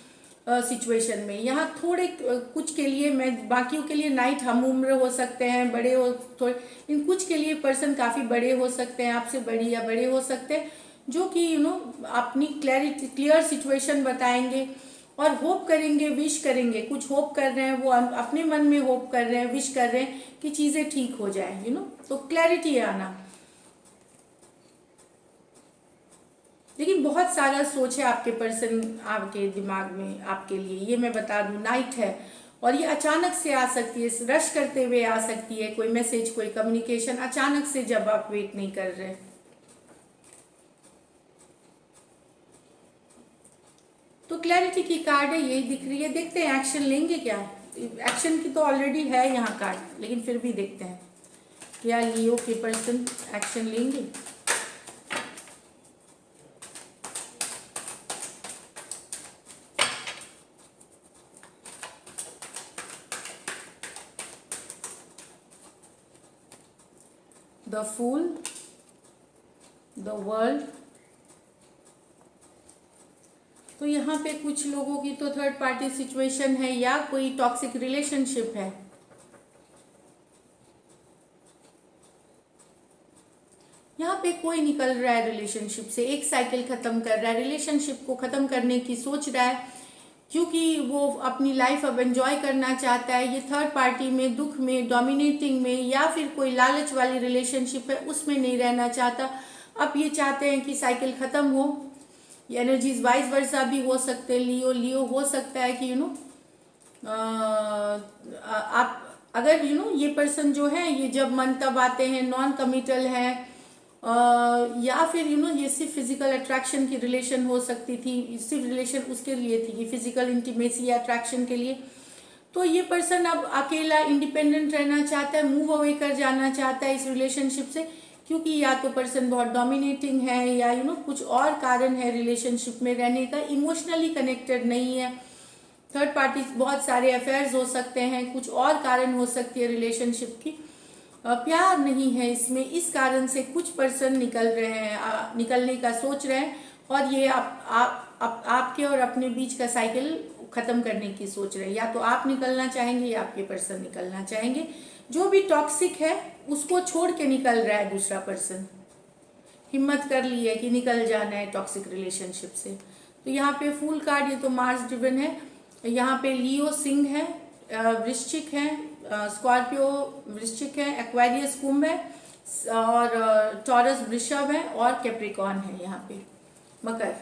सिचुएशन में। यहाँ थोड़े कुछ के लिए, मैं बाकियों के लिए नाइट हम उम्र हो सकते हैं, बड़े हो थोड़े, इन कुछ के लिए पर्सन काफ़ी बड़े हो सकते हैं, आपसे बड़ी या बड़े हो सकते हैं, जो कि अपनी क्लियर सिचुएशन बताएंगे और होप करेंगे, विश करेंगे, कुछ होप कर रहे हैं, वो अपने मन में होप कर रहे हैं, विश कर रहे हैं कि चीजें ठीक हो जाए, तो क्लैरिटी आना। लेकिन बहुत सारा सोच है आपके पर्सन, आपके दिमाग में आपके लिए, ये मैं बता दूं, नाइट है और ये अचानक से आ सकती है, रश करते हुए आ सकती है, कोई मैसेज, कोई कम्युनिकेशन अचानक से, जब आप वेट नहीं कर रहे। तो क्लैरिटी की कार्ड है, यही दिख रही है। देखते हैं एक्शन लेंगे क्या। एक्शन की तो ऑलरेडी है यहाँ कार्ड, लेकिन फिर भी देखते हैं क्या लियो के पर्सन एक्शन लेंगे। The fool, the world. तो यहाँ पे कुछ लोगों की तो थर्ड पार्टी सिचुएशन है या कोई टॉक्सिक रिलेशनशिप है। यहाँ पे कोई निकल रहा है रिलेशनशिप से, एक साइकिल खत्म कर रहा है, रिलेशनशिप को खत्म करने की सोच रहा है, क्योंकि वो अपनी लाइफ अब एंजॉय करना चाहता है। ये थर्ड पार्टी में, दुख में, डोमिनेटिंग में, या फिर कोई लालच वाली रिलेशनशिप है उसमें नहीं रहना चाहता। अब ये चाहते हैं कि साइकिल खत्म हो। ये एनर्जीज वाइस वर्सा भी हो सकते हैं। लियो हो सकता है कि आप अगर ये पर्सन जो है, ये जब मन तब आते हैं, नॉन कमिटल है, या फिर ये सिर्फ फिजिकल अट्रैक्शन की रिलेशन हो सकती थी, सिर्फ रिलेशन उसके लिए थी कि फिजिकल इंटीमेसी या अट्रैक्शन के लिए। तो ये पर्सन अब अकेला इंडिपेंडेंट रहना चाहता है, मूव अवे कर जाना चाहता है इस रिलेशनशिप से, क्योंकि या तो पर्सन बहुत डोमिनेटिंग है या कुछ और कारण है रिलेशनशिप में रहने का, इमोशनली कनेक्टेड नहीं है। थर्ड पार्टी, बहुत सारे अफेयर्स हो सकते हैं, कुछ और कारण हो सकती है रिलेशनशिप की, प्यार नहीं है इसमें, इस कारण से कुछ पर्सन निकल रहे हैं, निकलने का सोच रहे हैं, और ये आपके और अपने बीच का साइकिल खत्म करने की सोच रहे हैं। या तो आप निकलना चाहेंगे या आपके पर्सन निकलना चाहेंगे। जो भी टॉक्सिक है उसको छोड़ के निकल रहा है दूसरा पर्सन, हिम्मत कर ली है कि निकल जाना है टॉक्सिक रिलेशनशिप से। तो यहाँ पे फूल कार्ड, ये तो मार्स ड्रिवन है। यहाँ पे लियो सिंह है, वृश्चिक है, स्कॉर्पियो वृश्चिक है, एक्वेरियस कुंभ है, और टॉरस वृषभ है, और कैप्रिकॉर्न है यहाँ पे मकर।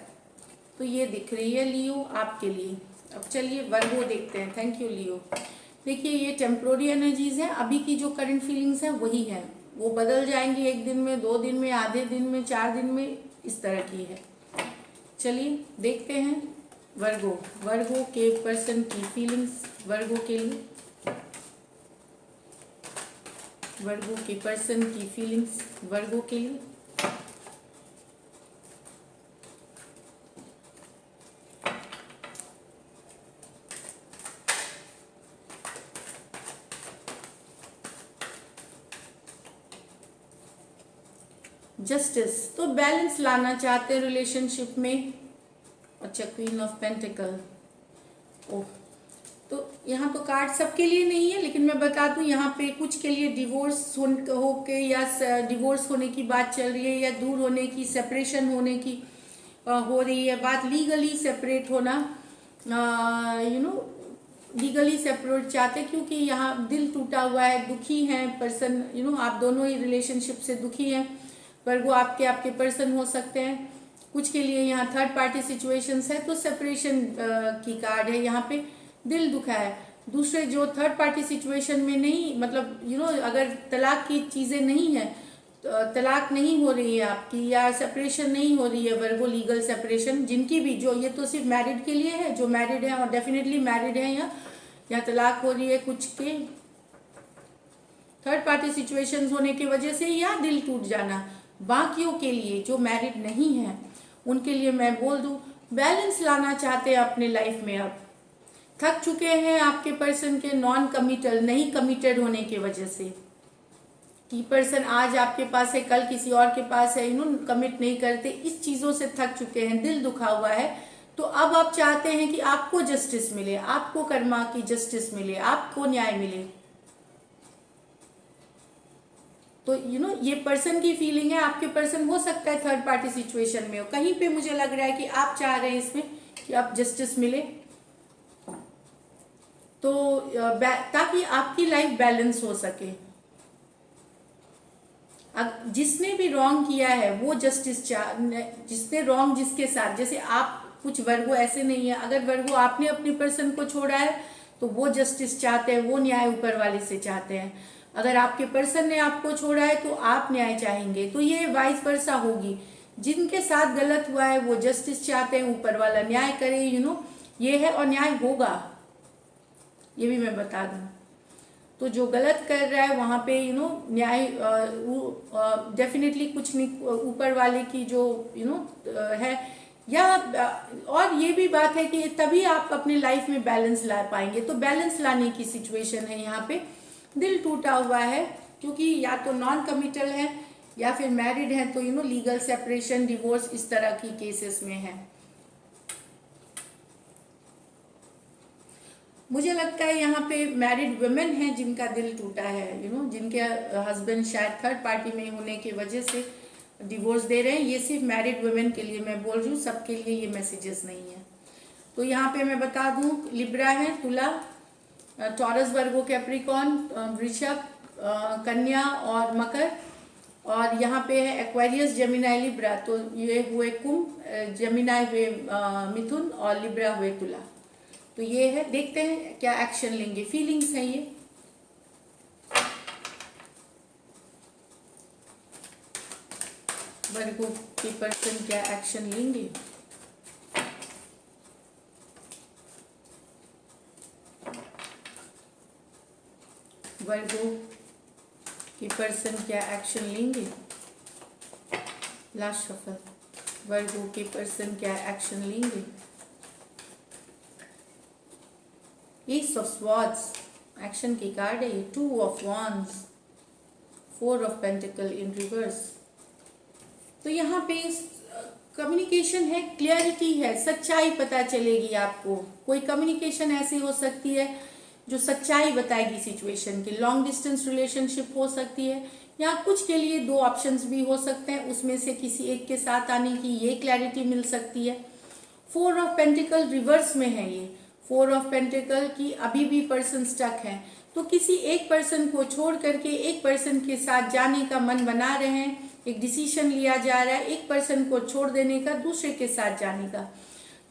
तो ये दिख रही है लियो आपके लिए। अब चलिए वर्गो देखते हैं। थैंक यू लियो। देखिए ये टेम्पोररी एनर्जीज हैं, अभी की जो करंट फीलिंग्स हैं वही है, वो बदल जाएंगी 1 दिन में, 2 दिन में, आधे दिन में, 4 दिन में, इस तरह की है। चलिए देखते हैं वर्गो के पर्सन की फीलिंग्स, वर्गो के लिए, वर्गो के पर्सन की फीलिंग्स वर्गो के लिए। जस्टिस, तो बैलेंस लाना चाहते हैं रिलेशनशिप में। अच्छा, क्वीन ऑफ पेंटिकल। ओह, तो यहाँ तो कार्ड सबके लिए नहीं है, लेकिन मैं बता दूं यहाँ पे कुछ के लिए डिवोर्स होके या डिवोर्स होने की बात चल रही है, या दूर होने की, सेपरेशन होने की हो रही है बात, लीगली सेपरेट होना, लीगली सेपरेट चाहते, क्योंकि यहाँ दिल टूटा हुआ है, दुखी है पर्सन, आप दोनों ही रिलेशनशिप से दुखी हैं। पर वो आपके पर्सन हो सकते हैं। कुछ के लिए यहाँ थर्ड पार्टी सिचुएशंस है, तो सेपरेशन की कार्ड है यहाँ पे, दिल दुखा है। दूसरे जो थर्ड पार्टी सिचुएशन में नहीं, मतलब अगर तलाक की चीजें नहीं है, तलाक नहीं हो रही है आपकी, या सेपरेशन नहीं हो रही है, वर्गो लीगल सेपरेशन जिनकी भी, जो ये तो सिर्फ मैरिड के लिए है, जो मैरिड है और डेफिनेटली मैरिड है, या तलाक हो रही है कुछ के थर्ड पार्टी सिचुएशंस होने की वजह से, या दिल टूट जाना। बाकियों के लिए जो मैरिड नहीं है उनके लिए मैं बोल दूं, बैलेंस लाना चाहते हैं अपने लाइफ में। अब थक चुके हैं आपके पर्सन के नॉन कमिटल, नहीं कमिटेड होने की वजह से, कि पर्सन आज आपके पास है, कल किसी और के पास है, कमिट नहीं करते, इस चीजों से थक चुके हैं, दिल दुखा हुआ है। तो अब आप चाहते हैं कि आपको जस्टिस मिले, आपको कर्मा की जस्टिस मिले, आपको न्याय मिले। तो ये पर्सन की फीलिंग है। आपके पर्सन हो सकता है थर्ड पार्टी सिचुएशन में हो, कहीं पे मुझे लग रहा है कि आप चाह रहे हैं इसमें कि आप जस्टिस मिले, तो ताकि आपकी लाइफ बैलेंस हो सके। जिसने भी रॉन्ग किया है वो जस्टिस जिसने रॉन्ग जिसके साथ, जैसे आप कुछ वर्गो ऐसे नहीं है, अगर वर्गो आपने अपनी पर्सन को छोड़ा है तो वो जस्टिस चाहते हैं, वो न्याय ऊपर वाले से चाहते हैं। अगर आपके पर्सन ने आपको छोड़ा है तो आप न्याय चाहेंगे। तो ये वाइस वर्सा होगी, जिनके साथ गलत हुआ है वो जस्टिस चाहते हैं, ऊपर वाला न्याय करे, ये है और न्याय होगा, ये भी मैं बता दूं। तो जो गलत कर रहा है वहां पे न्याय डेफिनेटली कुछ नहीं, ऊपर वाले की जो है। या और ये भी बात है कि तभी आप अपने लाइफ में बैलेंस ला पाएंगे। तो बैलेंस लाने की सिचुएशन है यहाँ पे। दिल टूटा हुआ है क्योंकि या तो नॉन कमिटल है या फिर मैरिड है, तो लीगल सेपरेशन, डिवोर्स, इस तरह की केसेस में है। मुझे लगता है यहाँ पे मैरिड वुमेन है जिनका दिल टूटा है, जिनके हस्बैंड शायद थर्ड पार्टी में होने की वजह से डिवोर्स दे रहे हैं। ये सिर्फ मैरिड वुमेन के लिए मैं बोल रही हूँ, सबके लिए ये मैसेजेस नहीं है। तो यहाँ पे मैं बता दूँ, लिब्रा है, तुला, टॉरस, वर्गो, कैप्रिकॉर्न, वृषभ, कन्या और मकर। और यहाँ पे है एक्वेरियस, जेमिनाई, लिब्रा। तो ये हुए कुंभ, जेमिनाई हुए मिथुन और लिब्रा हुए तुला। तो ये है, देखते हैं क्या एक्शन लेंगे। फीलिंग्स है ये। वर्गो के पर्सन क्या एक्शन लेंगे। वर्गो के पर्सन क्या एक्शन लेंगे। Last shuffle. वर्गो के पर्सन क्या एक्शन लेंगे। एस ऑफ स्वॉर्ड्स एक्शन की कार्ड है ये। 2 of wands, 4 of pentacle in reverse. तो यहाँ पे कम्युनिकेशन है, क्लियरिटी है, सच्चाई पता चलेगी आपको। कोई कम्युनिकेशन ऐसी हो सकती है जो सच्चाई बताएगी सिचुएशन की। लॉन्ग डिस्टेंस रिलेशनशिप हो सकती है, या कुछ के लिए 2 ऑप्शंस भी हो सकते हैं, उसमें से किसी एक के साथ आने की ये क्लैरिटी मिल सकती है। 4 ऑफ पेंटिकल रिवर्स में है ये। 4 ऑफ पेंटिकल की अभी भी पर्सन स्टक है, तो किसी एक पर्सन को छोड़ करके एक पर्सन के साथ जाने का मन बना रहे हैं। एक डिसीजन लिया जा रहा है एक पर्सन को छोड़ देने का, दूसरे के साथ जाने का।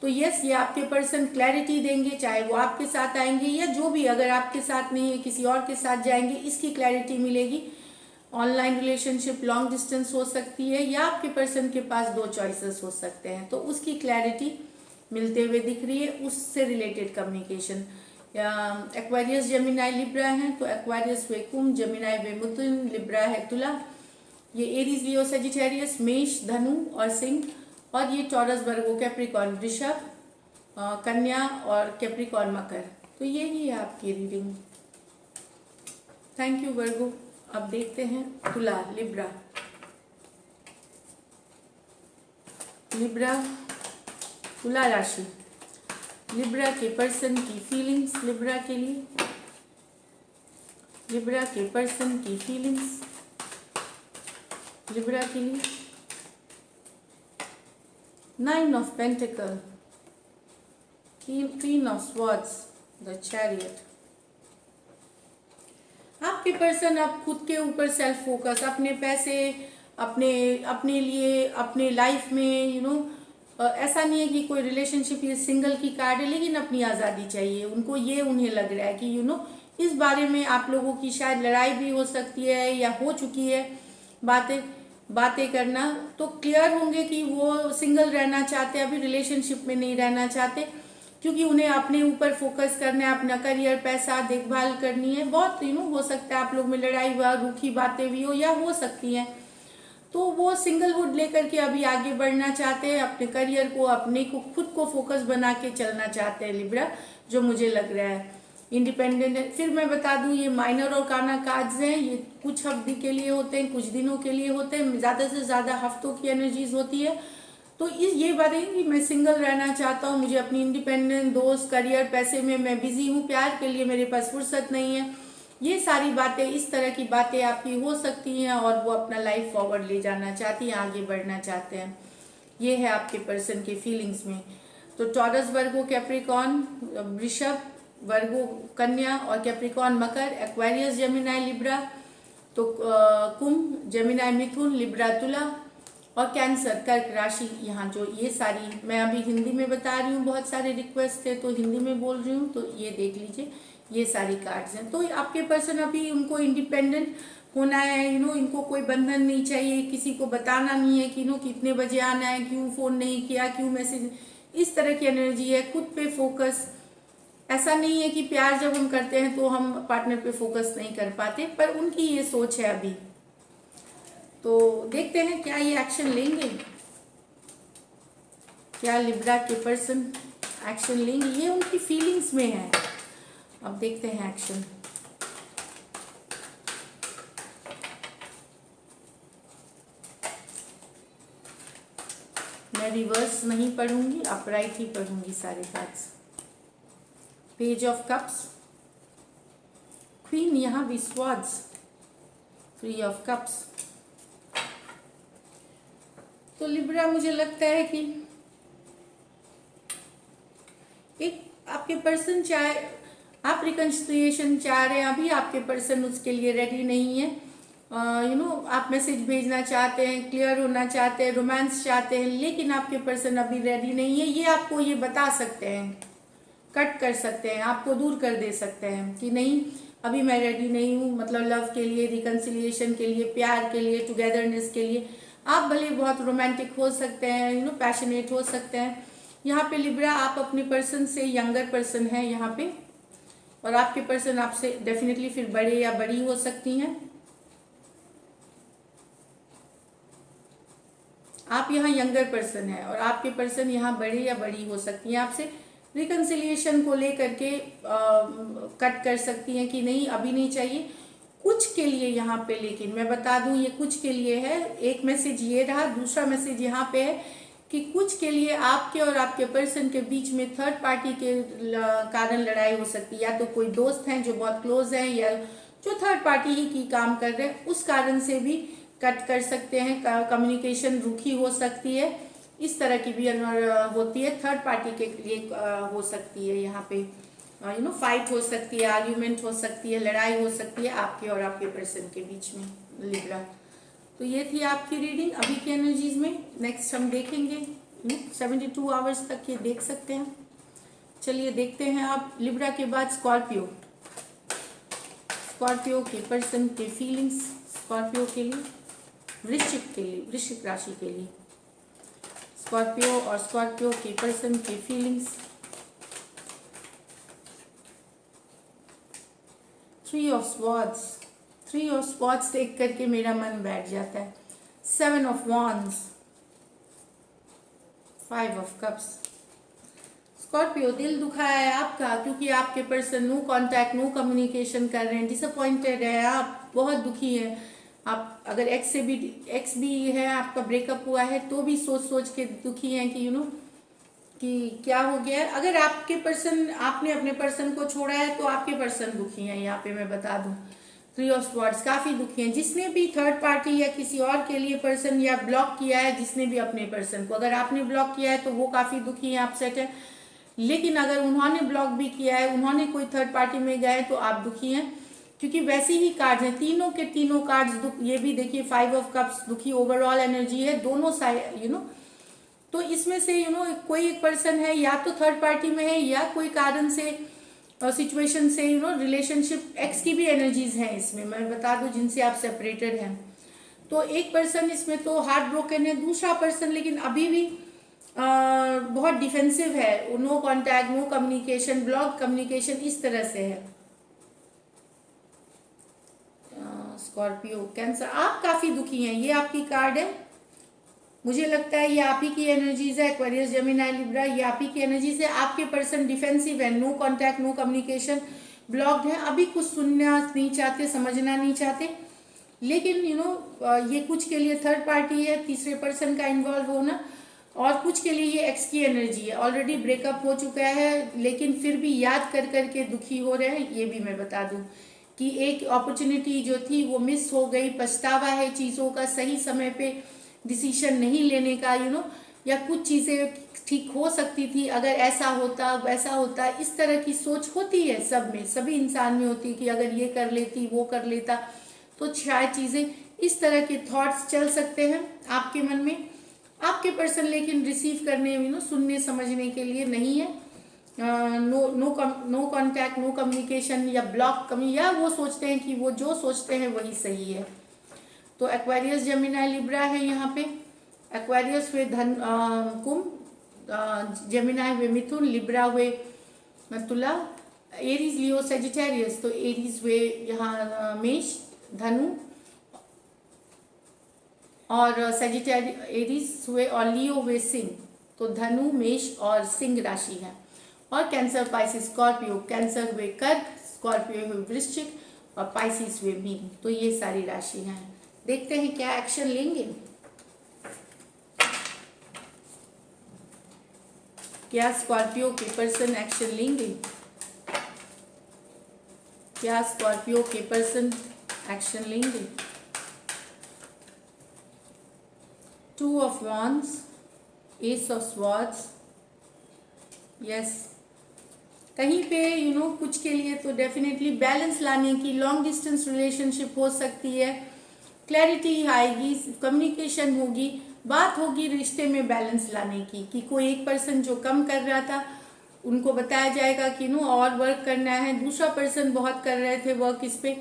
तो यस, ये आपके पर्सन क्लैरिटी देंगे, चाहे वो आपके साथ आएंगे या जो भी, अगर आपके साथ नहीं है किसी और के साथ जाएंगे, इसकी क्लैरिटी मिलेगी। ऑनलाइन रिलेशनशिप, लॉन्ग डिस्टेंस हो सकती है, या आपके पर्सन के पास 2 चॉइसेस हो सकते हैं, तो उसकी क्लैरिटी मिलते हुए दिख रही है। उससे related communication. Aquarius, Gemini, Libra है, तो एक्वेरियस वे कुंभ, जेमिनाई वे मिथुन, लिब्रा है तुला। ये एरीज, लियो, सजिटेरियस, मेष, धनु और सिंह। और ये टॉरस, वर्गो, कैप्रिकॉर्न, वृषभ, कन्या और कैप्रिकॉर्न, मकर। तो ये ही है आपकी रीडिंग। थैंक यू वर्गो। अब देखते हैं तुला, लिब्रा। लिब्रा, तुला राशि, लिब्रा के पर्सन की फीलिंग्स, लिब्रा के लिए, लिब्रा के पर्सन की फीलिंग्स, लिब्रा के लिए। 9 of pentacle, queen of swords, the chariot. आपके पर्सन अब खुद के ऊपर सेल्फ फोकस, अपने पैसे, अपने लिए, अपने लाइफ में ऐसा नहीं है कि कोई रिलेशनशिप, ये सिंगल की कार्ड है, लेकिन अपनी आज़ादी चाहिए उनको। ये उन्हें लग रहा है कि इस बारे में आप लोगों की शायद लड़ाई भी हो सकती है या हो चुकी है। बातें करना तो क्लियर होंगे कि वो सिंगल रहना चाहते हैं, अभी रिलेशनशिप में नहीं रहना चाहते, क्योंकि उन्हें अपने ऊपर फोकस करना है, अपना करियर, पैसा, देखभाल करनी है। बहुत हो सकता है आप लोग में लड़ाई हुआ, रूखी बातें भी हो या हो सकती हैं। तो वो सिंगलहुड लेकर के अभी आगे बढ़ना चाहते हैं, अपने करियर को, अपने को, खुद को फोकस बना के चलना चाहते हैं लिब्रा, जो मुझे लग रहा है। इंडिपेंडेंट है। फिर मैं बता दूं, ये माइनर और काना कार्ड्स हैं, ये कुछ अवधि के लिए होते हैं, कुछ दिनों के लिए होते हैं, ज़्यादा से ज़्यादा हफ्तों की एनर्जीज होती है। तो ये बात है कि मैं सिंगल रहना चाहता हूँ, मुझे अपनी इंडिपेंडेंट, दोस्त, करियर, पैसे में मैं बिजी हूँ, प्यार के लिए मेरे पास फुर्सत नहीं है। ये सारी बातें, इस तरह की बातें आपकी हो सकती हैं, और वो अपना लाइफ फॉरवर्ड ले जाना चाहती हैं, आगे बढ़ना चाहते हैं। ये है आपके पर्सन के फीलिंग्स में। तो टॉरस, वर्गो, कैप्रिकॉर्न, वृषभ, वर्गो कन्या और कैप्रिकॉन मकर, एक्वेरियस जेमिनाई लिब्रा, तो कुंभ जेमिनाई मिथुन, लिब्रा तुला और कैंसर कर्क राशि। यहाँ जो ये सारी मैं अभी हिंदी में बता रही हूँ, बहुत सारे रिक्वेस्ट थे तो हिंदी में बोल रही हूँ, तो ये देख लीजिए ये सारी कार्ड्स हैं। तो आपके पर्सन अभी उनको इंडिपेंडेंट होना है, इनको कोई बंधन नहीं चाहिए, किसी को बताना नहीं है कि कितने बजे आना है, क्यों फोन नहीं किया, क्यों मैसेज, इस तरह की एनर्जी है। खुद पे फोकस, ऐसा नहीं है कि प्यार जब हम करते हैं तो हम पार्टनर पे फोकस नहीं कर पाते, पर उनकी ये सोच है अभी। तो देखते हैं क्या ये एक्शन लेंगे, क्या लिब्रा के पर्सन एक्शन लेंगे, ये उनकी फीलिंग्स में है। अब देखते हैं एक्शन। मैं रिवर्स नहीं पढ़ूंगी, अपराइट ही पढ़ूंगी सारे cards. Page of cups, queen, यहाँ भी स्वॉर्ड्स, 3 ऑफ कप्स। तो लिब्रा मुझे लगता है कि एक आपके पर्सन चाहे आप रिकंसिलिएशन चाह रहे हैं, अभी आपके पर्सन उसके लिए रेडी नहीं है। आप मैसेज भेजना चाहते हैं, क्लियर होना चाहते हैं, रोमांस चाहते हैं, लेकिन आपके पर्सन अभी रेडी नहीं है। ये आपको ये बता सकते हैं, कट कर सकते हैं, आपको दूर कर दे सकते हैं कि नहीं अभी मैं रेडी नहीं हूँ, मतलब लव के लिए, रिकंसिलिएशन के लिए, प्यार के लिए, टुगेदरनेस के लिए। आप भले बहुत रोमांटिक हो सकते हैं, पैशनेट हो सकते हैं। यहाँ पे लिब्रा आप अपने पर्सन से यंगर पर्सन है यहाँ पे, और आपके पर्सन आपसे डेफिनेटली फिर बड़े या बड़ी हो सकती हैं। आप यहाँ यंगर पर्सन है और आपके पर्सन यहाँ बड़े या बड़ी हो सकती हैं। आपसे रिकंसिलिएशन को लेकर के कट कर सकती हैं कि नहीं अभी नहीं चाहिए कुछ के लिए यहाँ पे। लेकिन मैं बता दूं ये कुछ के लिए है। एक मैसेज ये रहा, दूसरा मैसेज यहाँ पे है कि कुछ के लिए आपके और आपके पर्सन के बीच में थर्ड पार्टी के कारण लड़ाई हो सकती है। या तो कोई दोस्त हैं जो बहुत क्लोज हैं, या जो थर्ड पार्टी ही की काम कर रहे हैं, उस कारण से भी कट कर सकते हैं। कम्युनिकेशन रुखी हो सकती है, इस तरह की भी होती है। थर्ड पार्टी के लिए हो सकती है यहाँ पे, फाइट हो सकती है, आर्ग्यूमेंट हो सकती है, लड़ाई हो सकती है आपके और आपके पर्सन के बीच में लिब्रा। तो ये थी आपकी रीडिंग अभी की एनर्जीज में। नेक्स्ट हम देखेंगे 72 आवर्स तक ये देख सकते हैं। चलिए देखते हैं आप लिब्रा के बाद स्कॉर्पियो। स्कॉर्पियो के पर्सन के फीलिंग्स, स्कॉर्पियो के लिए, वृश्चिक के लिए, वृश्चिक राशि के लिए स्कॉर्पियो और स्कॉर्पियो के पर्सन के feelings. 3 of swords, 3 of swords देख करके मेरा मन बैठ जाता है। 7 of wands, 5 of cups. Scorpio दिल दुखा है आपका, क्योंकि आपके person no contact, no communication कर रहे हैं, डिसअपॉइंटेड है, आप बहुत दुखी हैं। आप अगर एक्स भी है, आपका ब्रेकअप हुआ है, तो भी सोच सोच के दुखी हैं कि कि क्या हो गया है। अगर आपके पर्सन, आपने अपने पर्सन को छोड़ा है तो आपके पर्सन दुखी हैं। यहाँ पे मैं बता दूं 3 ऑफ स्वॉर्ड्स काफी दुखी हैं। जिसने भी थर्ड पार्टी या किसी और के लिए पर्सन या ब्लॉक किया है, जिसने भी अपने पर्सन को, अगर आपने ब्लॉक किया है तो वो काफी दुखी है, अपसेट है। लेकिन अगर उन्होंने ब्लॉक भी किया है, उन्होंने कोई थर्ड पार्टी में गए, तो आप दुखी हैं, क्योंकि वैसे ही कार्ड्स हैं, तीनों के तीनों कार्ड्स दुख। ये भी देखिए 5 ऑफ कप्स दुखी ओवरऑल एनर्जी है दोनों साइड, तो इसमें से कोई एक पर्सन है या तो थर्ड पार्टी में है, या कोई कारण से सिचुएशन से रिलेशनशिप, एक्स की भी एनर्जीज हैं इसमें, मैं बता दूं, जिनसे आप सेपरेटेड हैं। तो एक पर्सन इसमें तो हार्ट ब्रोकन है, दूसरा पर्सन लेकिन अभी भी बहुत डिफेंसिव है, no contact, no communication, block communication, इस तरह से है। स्कॉर्पियो, कैंसर, आप काफी दुखी हैं, ये आपकी कार्ड है। मुझे लगता है ये आप ही की एनर्जीज है। एक्वेरियस, जेमिनी, लिब्रा, ये आप ही की एनर्जीज है। आपके पर्सन डिफेंसिव है, no contact, no communication, blocked है, अभी कुछ सुनना नहीं चाहते, समझना नहीं चाहते। लेकिन ये कुछ के लिए थर्ड पार्टी है, तीसरे पर्सन का इन्वॉल्व होना, और कुछ के लिए ये एक्स की एनर्जी है। ऑलरेडी ब्रेकअप हो चुका है, लेकिन फिर भी याद कर करके दुखी हो रहे हैं। ये भी मैं बता दूं कि एक अपॉर्चुनिटी जो थी वो मिस हो गई, पछतावा है चीजों का, सही समय पे डिसीजन नहीं लेने का, या कुछ चीज़ें ठीक हो सकती थी अगर ऐसा होता वैसा होता, इस तरह की सोच होती है सब में, सभी इंसान में होती है कि अगर ये कर लेती वो कर लेता, तो शायद चीज़ें इस तरह के थॉट्स चल सकते हैं आपके मन में। आपके पर्सन लेकिन रिसीव करने सुनने समझने के लिए नहीं है, नो कांटेक्ट, नो कम्युनिकेशन या ब्लॉक कमी, या वो सोचते हैं कि वो जो सोचते हैं वही सही है। तो एक्वेरियस जेमिनाई लिब्रा है यहाँ पे। एक्वेरियस हुए धन कुंभ, जेमिनाई हुए मिथुन, लिब्रा हुए तुला, एरीज लियो सेजिटेरियस, तो एरीज हुए यहाँ मेष धनु, और एरीज हुए और लियो हुए सिंह, तो धनु मेष और सिंह राशि है। और कैंसर पाइसिस स्कॉर्पियो, कैंसर हुए कर्क, स्कॉर्पियो हुए वृश्चिक और पाइसिस हुए मीन, तो ये सारी राशि हैं। देखते हैं क्या एक्शन लेंगे, क्या स्कॉर्पियो के पर्सन एक्शन लेंगे, क्या स्कॉर्पियो के पर्सन एक्शन लेंगे। 2 of wands, S of swords, yes कहीं पे कुछ के लिए तो डेफिनेटली बैलेंस लाने की लॉन्ग डिस्टेंस रिलेशनशिप हो सकती है, क्लैरिटी आएगी, कम्युनिकेशन होगी, बात होगी रिश्ते में बैलेंस लाने की, कि कोई एक पर्सन जो कम कर रहा था उनको बताया जाएगा कि और वर्क करना है, दूसरा पर्सन बहुत कर रहे थे वर्क इस पे,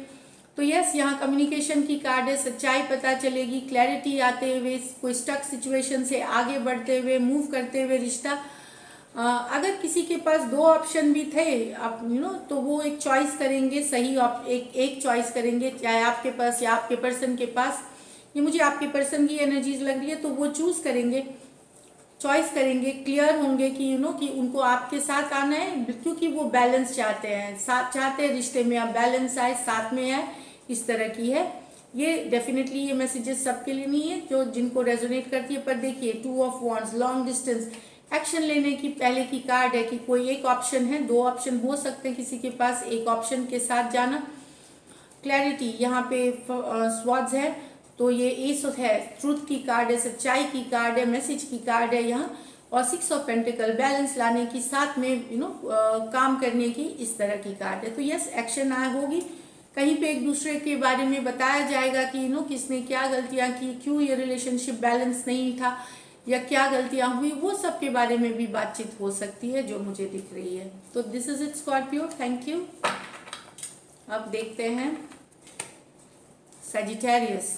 तो यस यहाँ कम्युनिकेशन की कार्ड है, सच्चाई पता चलेगी, क्लैरिटी आते हुए, कोई स्टक सिचुएशन से आगे बढ़ते हुए, मूव करते हुए रिश्ता। अगर किसी के पास 2 ऑप्शन भी थे आप तो वो एक चॉइस करेंगे, सही एक चॉइस करेंगे, चाहे आपके पास या आपके पर्सन के पास, ये मुझे आपके पर्सन की एनर्जीज लग रही है, तो वो चूज करेंगे, चॉइस करेंगे, क्लियर होंगे कि कि उनको आपके साथ आना है, क्योंकि वो बैलेंस चाहते हैं, साथ चाहते हैं रिश्ते में आप बैलेंस आए, साथ में आए, इस तरह की है ये। डेफिनेटली ये मैसेजेस सबके लिए नहीं है, जो जिनको रेजोनेट करती है, पर देखिए 2 of wands, long distance, action लेने की पहले की कार्ड है कि कोई एक ऑप्शन है, 2 ऑप्शन हो सकते हैं किसी के पास, एक ऑप्शन के साथ जाना, क्लैरिटी यहाँ पे स्वाड्स है, तो ये एस है, ट्रूथ की कार्ड है, सच्चाई की कार्ड है, मैसेज की कार्ड है यहाँ, और 6 ऑफ पेंटिकल, बैलेंस लाने की, साथ में काम करने की, इस तरह की कार्ड है। तो यस एक्शन होगी, कहीं पे एक दूसरे के बारे में बताया जाएगा कि किसने क्या गलतियां की, क्यों ये रिलेशनशिप बैलेंस नहीं था, या क्या गलतियां हुई, वो सब के बारे में भी बातचीत हो सकती है जो मुझे दिख रही है। तो this is it Scorpio, thank you. अब देखते हैं सजिटेरियस,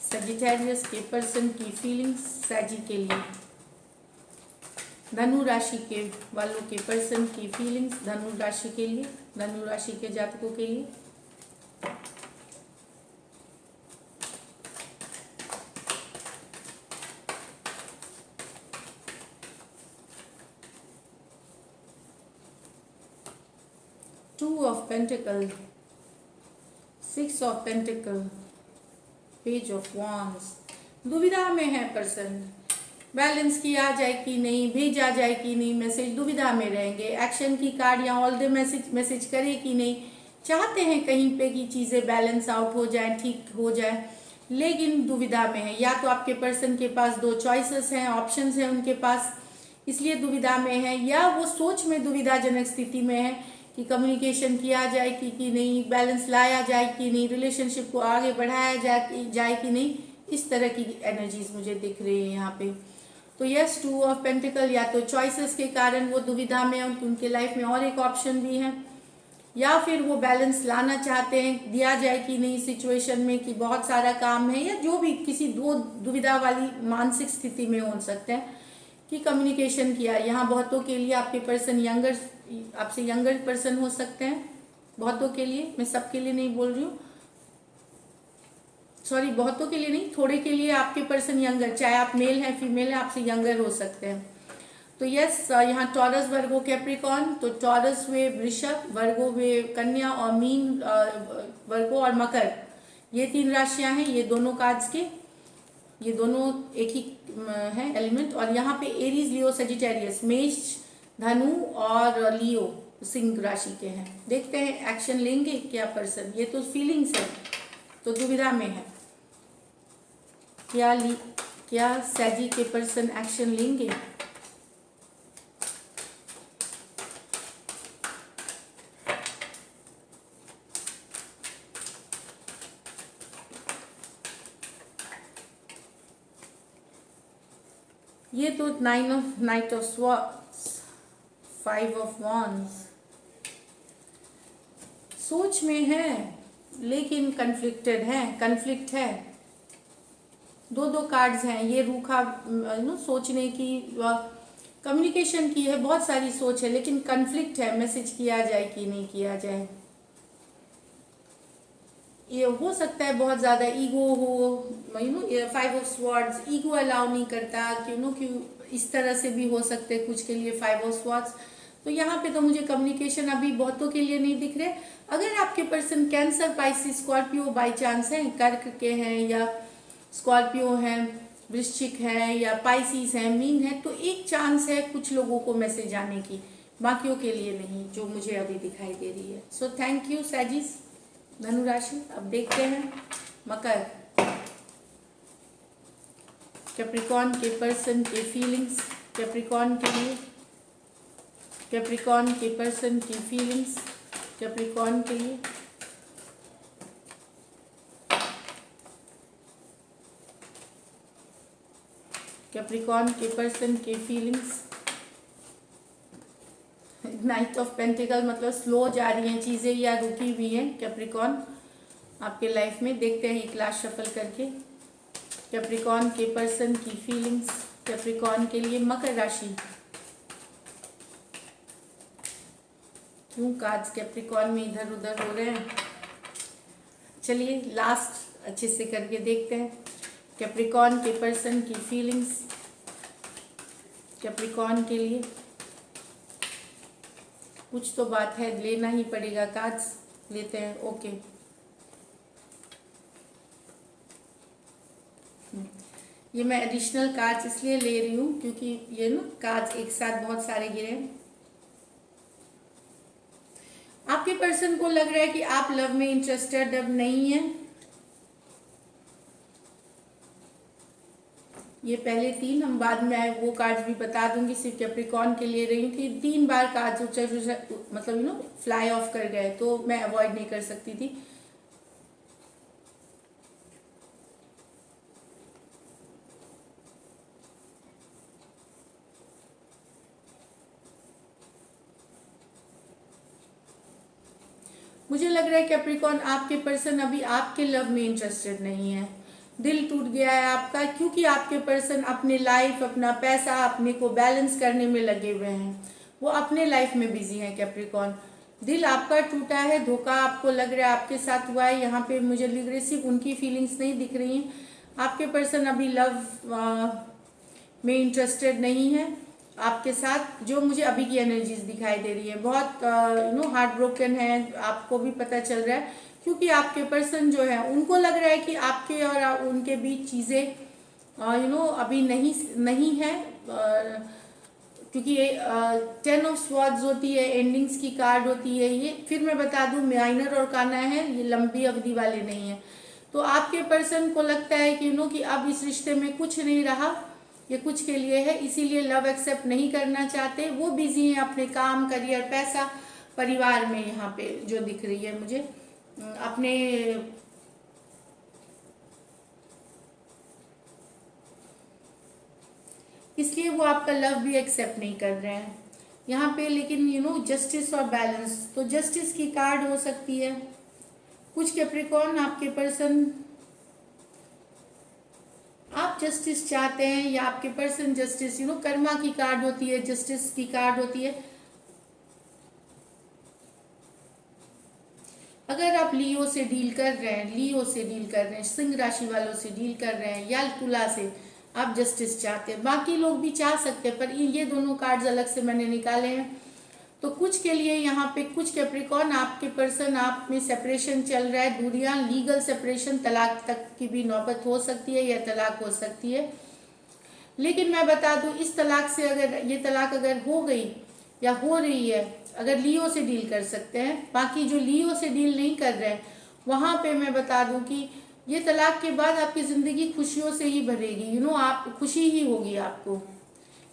सजिटेरियस के पर्सन की फीलिंग्स सैजी के लिए, धनु राशि के वालों के पर्सन की फीलिंग्स धनु राशि के लिए, धनु राशि के जातकों के लिए। Two of pentacle, 6 of pentacle, page of wands, दुविधा में है पर्सन, बैलेंस किया जाए कि नहीं, भेजा जाए कि नहीं मैसेज, दुविधा में रहेंगे, एक्शन की कार्ड या ऑल द मैसेज करे कि नहीं, चाहते हैं कहीं पे कि चीज़ें बैलेंस आउट हो जाए, ठीक हो जाए, लेकिन दुविधा में है। या तो आपके पर्सन के पास 2 चॉइसेस हैं, ऑप्शंस हैं उनके पास, इसलिए दुविधा में है, या वो सोच में दुविधाजनक स्थिति में है कि कम्युनिकेशन किया जाए कि नहीं, बैलेंस लाया जाए कि नहीं, रिलेशनशिप को आगे बढ़ाया जाए कि नहीं, इस तरह की एनर्जीज मुझे दिख रही है यहाँ पे। तो यस 2 ऑफ पेंटिकल, या तो चॉइसेस के कारण वो दुविधा में, उनके लाइफ में और एक ऑप्शन भी है, या फिर वो बैलेंस लाना चाहते हैं, दिया जाए कि नहीं सिचुएशन में कि बहुत सारा काम है, या जो भी किसी दुविधा वाली मानसिक स्थिति में हो सकते हैं कि कम्युनिकेशन किया। यहाँ बहुतों के लिए आपके पर्सन आपसे यंगर पर्सन हो सकते हैं, बहुतों के लिए, मैं सबके लिए नहीं बोल रही हूँ, सॉरी बहुतों के लिए नहीं, थोड़े के लिए आपके पर्सन यंगर, चाहे आप मेल है फीमेल है, आपसे यंगर हो सकते हैं। तो यस यहाँ टॉरस, वर्गो, कैप्रिकॉन, तो टॉरस हुए वृषभ, वर्गो हुए कन्या, और मीन वर्गो और मकर, ये 3 राशियां हैं, ये दोनों कार्ड्स के, ये दोनों एक ही है एलिमेंट। और यहाँ पे एरीज, लियो, सजिटेरियस, मेष, धनु और लियो सिंह राशि के हैं। देखते हैं एक्शन लेंगे क्या पर्सन, ये तो फीलिंग्स है, तो दुविधा में है, क्या सैजी के पर्सन एक्शन लेंगे? ये तो night of swords, 5 of wands, सोच में है लेकिन कन्फ्लिक्टेड है, कन्फ्लिक्ट है। दो कार्ड्स हैं, ये रूखा सोचने की, कम्युनिकेशन की है, बहुत सारी सोच है लेकिन कन्फ्लिक्ट है, मैसेज किया जाए कि नहीं किया जाए। ये हो सकता है बहुत ज़्यादा ईगो हो, 5 ऑफ स्वॉर्ड्स, ईगो अलाउ नहीं करता क्यों इस तरह से भी हो सकते हैं कुछ के लिए 5 ऑफ स्वॉर्ड्स। तो यहाँ पे तो मुझे कम्युनिकेशन अभी बहुतों के लिए नहीं दिख रहे। अगर आपके person cancer, Pisces, Scorpio by chance हैं, कर्क के हैं या स्कॉर्पियो हैं, वृश्चिक है या पाइसिस है, मीन है, तो एक चांस है कुछ लोगों को मैसेज आने की, बाकियों के लिए नहीं जो मुझे अभी दिखाई दे रही है। सो थैंक यू सैजिस। धनु राशि अब देखते हैं। मकर, कैप्रिकॉर्न के पर्सन के फीलिंग्स, कैप्रिकॉर्न के लिए, कैप्रिकॉर्न के पर्सन की फीलिंग्स, कैप्रिकॉर्न के लिए। कैप्रिकॉर्न के पर्सन के फीलिंग्स, नाइट ऑफ पेंटिकल, मतलब स्लो जा रही हैं चीज़ें या रुकी हुई हैं कैप्रिकॉर्न आपके लाइफ में। देखते हैं एक क्लास शफल करके कैप्रिकॉर्न के पर्सन की फीलिंग्स कैप्रिकॉर्न के लिए। मकर राशि, क्यों कार्ड्स कैप्रिकॉर्न में इधर उधर हो रहे हैं? चलिए लास्ट अच्छे से करके देखते हैं कैप्रिकॉर्न के पर्सन की फीलिंग्स कैप्रिकॉर्न के लिए। कुछ तो बात है, लेना ही पड़ेगा, कार्ड्स लेते हैं। ओके, ये मैं एडिशनल कार्ड्स इसलिए ले रही हूँ क्योंकि ये ना कार्ड्स एक साथ बहुत सारे गिरे हैं। आपके पर्सन को लग रहा है कि आप लव में इंटरेस्टेड अब नहीं है। ये पहले 3, हम बाद में वो कार्ड्स भी बता दूंगी, सिर्फ कैप्रिकॉर्न के लिए रही थी। 3 बार कार्ड्स मतलब फ्लाई ऑफ कर गए तो मैं अवॉइड नहीं कर सकती थी। मुझे लग रहा है कैप्रिकॉर्न आपके पर्सन अभी आपके लव में इंटरेस्टेड नहीं है। दिल टूट गया है आपका क्योंकि आपके पर्सन अपने लाइफ, अपना पैसा, अपने को बैलेंस करने में लगे हुए हैं। वो अपने लाइफ में बिजी हैं कैप्रिकॉर्न। दिल आपका टूटा है, धोखा आपको लग रहा है आपके साथ हुआ है। यहाँ पे मुझे लग रही है सिर्फ उनकी फीलिंग्स नहीं दिख रही हैं। आपके पर्सन अभी लव में इंटरेस्टेड नहीं है आपके साथ। जो मुझे अभी की एनर्जीज दिखाई दे रही है, बहुत हार्ट ब्रोकन है, आपको भी पता चल रहा है क्योंकि आपके पर्सन जो है उनको लग रहा है कि आपके और उनके बीच चीज़ें अभी नहीं है, क्योंकि ये 10 ऑफ स्वॉर्ड्स होती है, एंडिंग्स की कार्ड होती है। ये फिर मैं बता दूं माइनर और काना है, ये लंबी अवधि वाले नहीं है। तो आपके पर्सन को लगता है कि अब इस रिश्ते में कुछ नहीं रहा, ये कुछ के लिए है, इसीलिए लव एक्सेप्ट नहीं करना चाहते। वो बिजी हैं अपने काम, करियर, पैसा, परिवार में। यहाँ पे जो दिख रही है मुझे अपने इसलिए वो आपका लव भी एक्सेप्ट नहीं कर रहे हैं यहाँ पे। लेकिन जस्टिस और बैलेंस, तो जस्टिस की कार्ड हो सकती है। कुछ कैप्रिकॉर्न आपके पर्सन, आप जस्टिस चाहते हैं या आपके पर्सन जस्टिस, कर्मा की कार्ड होती है, जस्टिस की कार्ड होती है। अगर आप लियो से डील कर रहे हैं, सिंह राशि वालों से डील कर रहे हैं या तुला से, आप जस्टिस चाहते हैं। बाकी लोग भी चाह सकते हैं, पर ये दोनों कार्ड्स अलग से मैंने निकाले हैं। तो कुछ के लिए यहाँ पे कुछ कैप्रिकॉर्न आपके पर्सन, आप में सेपरेशन चल रहा है, दूरियां, लीगल सेपरेशन, तलाक तक की भी नौबत हो सकती है या तलाक हो सकती है। लेकिन मैं बता दूं, इस तलाक से ये तलाक अगर हो गई या हो रही है, अगर लियो से डील कर सकते हैं। बाकी जो लियो से डील नहीं कर रहे हैं, वहां पे मैं बता दूं कि ये तलाक के बाद आपकी ज़िंदगी खुशियों से ही भरेगी, आप खुशी ही होगी आपको।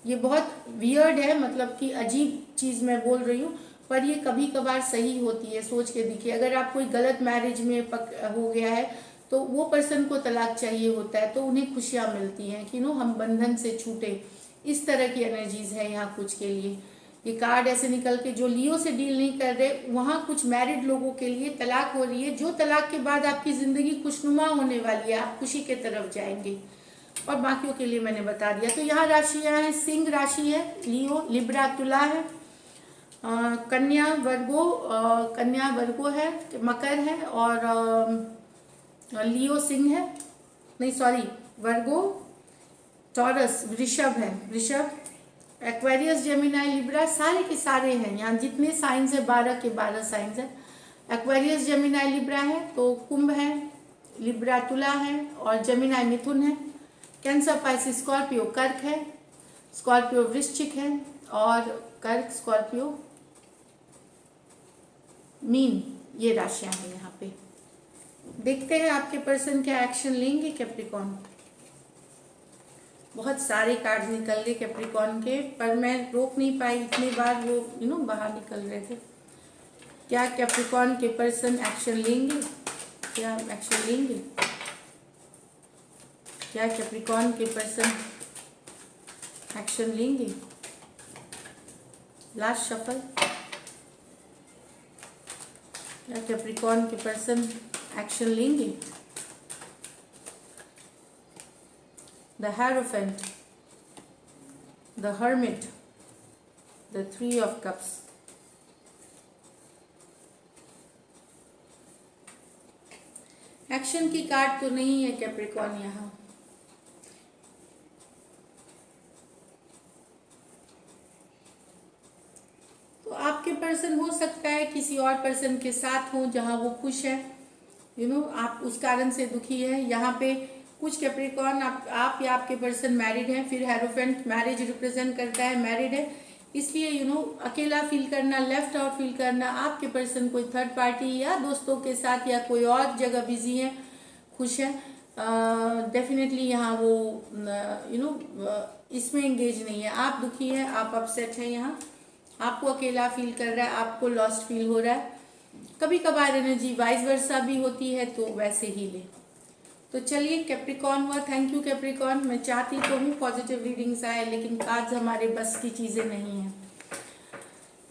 ये बहुत वियर्ड है, मतलब कि अजीब चीज़ मैं बोल रही हूँ, पर ये कभी कभार सही होती है। सोच के देखिए, अगर आप कोई गलत मैरिज में हो गया है तो वो पर्सन को तलाक चाहिए होता है, तो उन्हें खुशियाँ मिलती हैं कि हम बंधन से छूटे। इस तरह की एनर्जीज है यहाँ कुछ के लिए। ये कार्ड ऐसे निकल के, जो लियो से डील नहीं कर रहे, वहाँ कुछ मैरिड लोगों के लिए तलाक हो रही है, जो तलाक के बाद आपकी ज़िंदगी खुशनुमा होने वाली है, आप खुशी के तरफ जाएंगे। और बाकियों के लिए मैंने बता दिया। तो यहाँ राशियाँ हैं, सिंह राशि है, लियो, लिब्रा तुला है, कन्या वर्गो है, मकर है, और लियो सिंह है, नहीं सॉरी, वर्गो टॉरस वृषभ है, वृषभ, एक्वेरियस जेमिनाई लिब्रा, सारे के सारे हैं यहाँ जितने साइंस है, 12 के 12 साइंस है। एक्वेरियस जेमिनाई लिब्रा है, तो कुंभ है, लिब्रा तुला है, और जेमिनाई मिथुन है, कैंसर पाइसिस स्कॉर्पियो कर्क है, स्कॉर्पियो वृश्चिक है, और कर्क स्कॉर्पियो मीन, ये राशियां हैं यहाँ पे। देखते हैं आपके पर्सन क्या एक्शन लेंगे कैप्रिकॉर्न। बहुत सारे कार्ड निकल गए कैप्रिकॉर्न के, पर मैं रोक नहीं पाई, इतनी बार वो बाहर निकल रहे थे। क्या कैप्रिकॉर्न के पर्सन एक्शन लेंगे, क्या एक्शन लेंगे, क्या कैप्रिकॉर्न के पर्सन एक्शन लेंगे। लास्ट शफल, क्या कैप्रिकॉर्न के पर्सन एक्शन लेंगे। The Hierophant, the Hermit, the Three of Cups. Action की कार्ड तो नहीं है कैप्रिकॉर्न यहाँ। तो आपके पर्सन हो सकता है किसी और पर्सन के साथ हो जहाँ वो खुश है, आप उस कारण से दुखी है। यहाँ पे कुछ कैप्रिकॉर्न आप या आपके पर्सन मैरिड हैं, फिर हेरोफेंट मैरिज रिप्रेजेंट करता है, मैरिड है, इसलिए अकेला फील करना, लेफ्ट आउट फील करना। आपके पर्सन कोई थर्ड पार्टी या दोस्तों के साथ या कोई और जगह बिजी है, खुश है, डेफिनेटली यहाँ वो इसमें एंगेज नहीं है। आप दुखी है, आप अपसेट है, यहाँ आपको अकेला फील कर रहा है, आपको लॉस्ट फील हो रहा है। कभी कभार एनर्जी वाइस वर्सा भी होती है, तो वैसे ही ले। तो चलिए कैप्रिकॉर्न हुआ, थैंक यू कैप्रिकॉर्न। मैं चाहती तो हूँ पॉजिटिव रीडिंग्स आए, लेकिन कार्ड्स हमारे बस की चीज़ें नहीं हैं।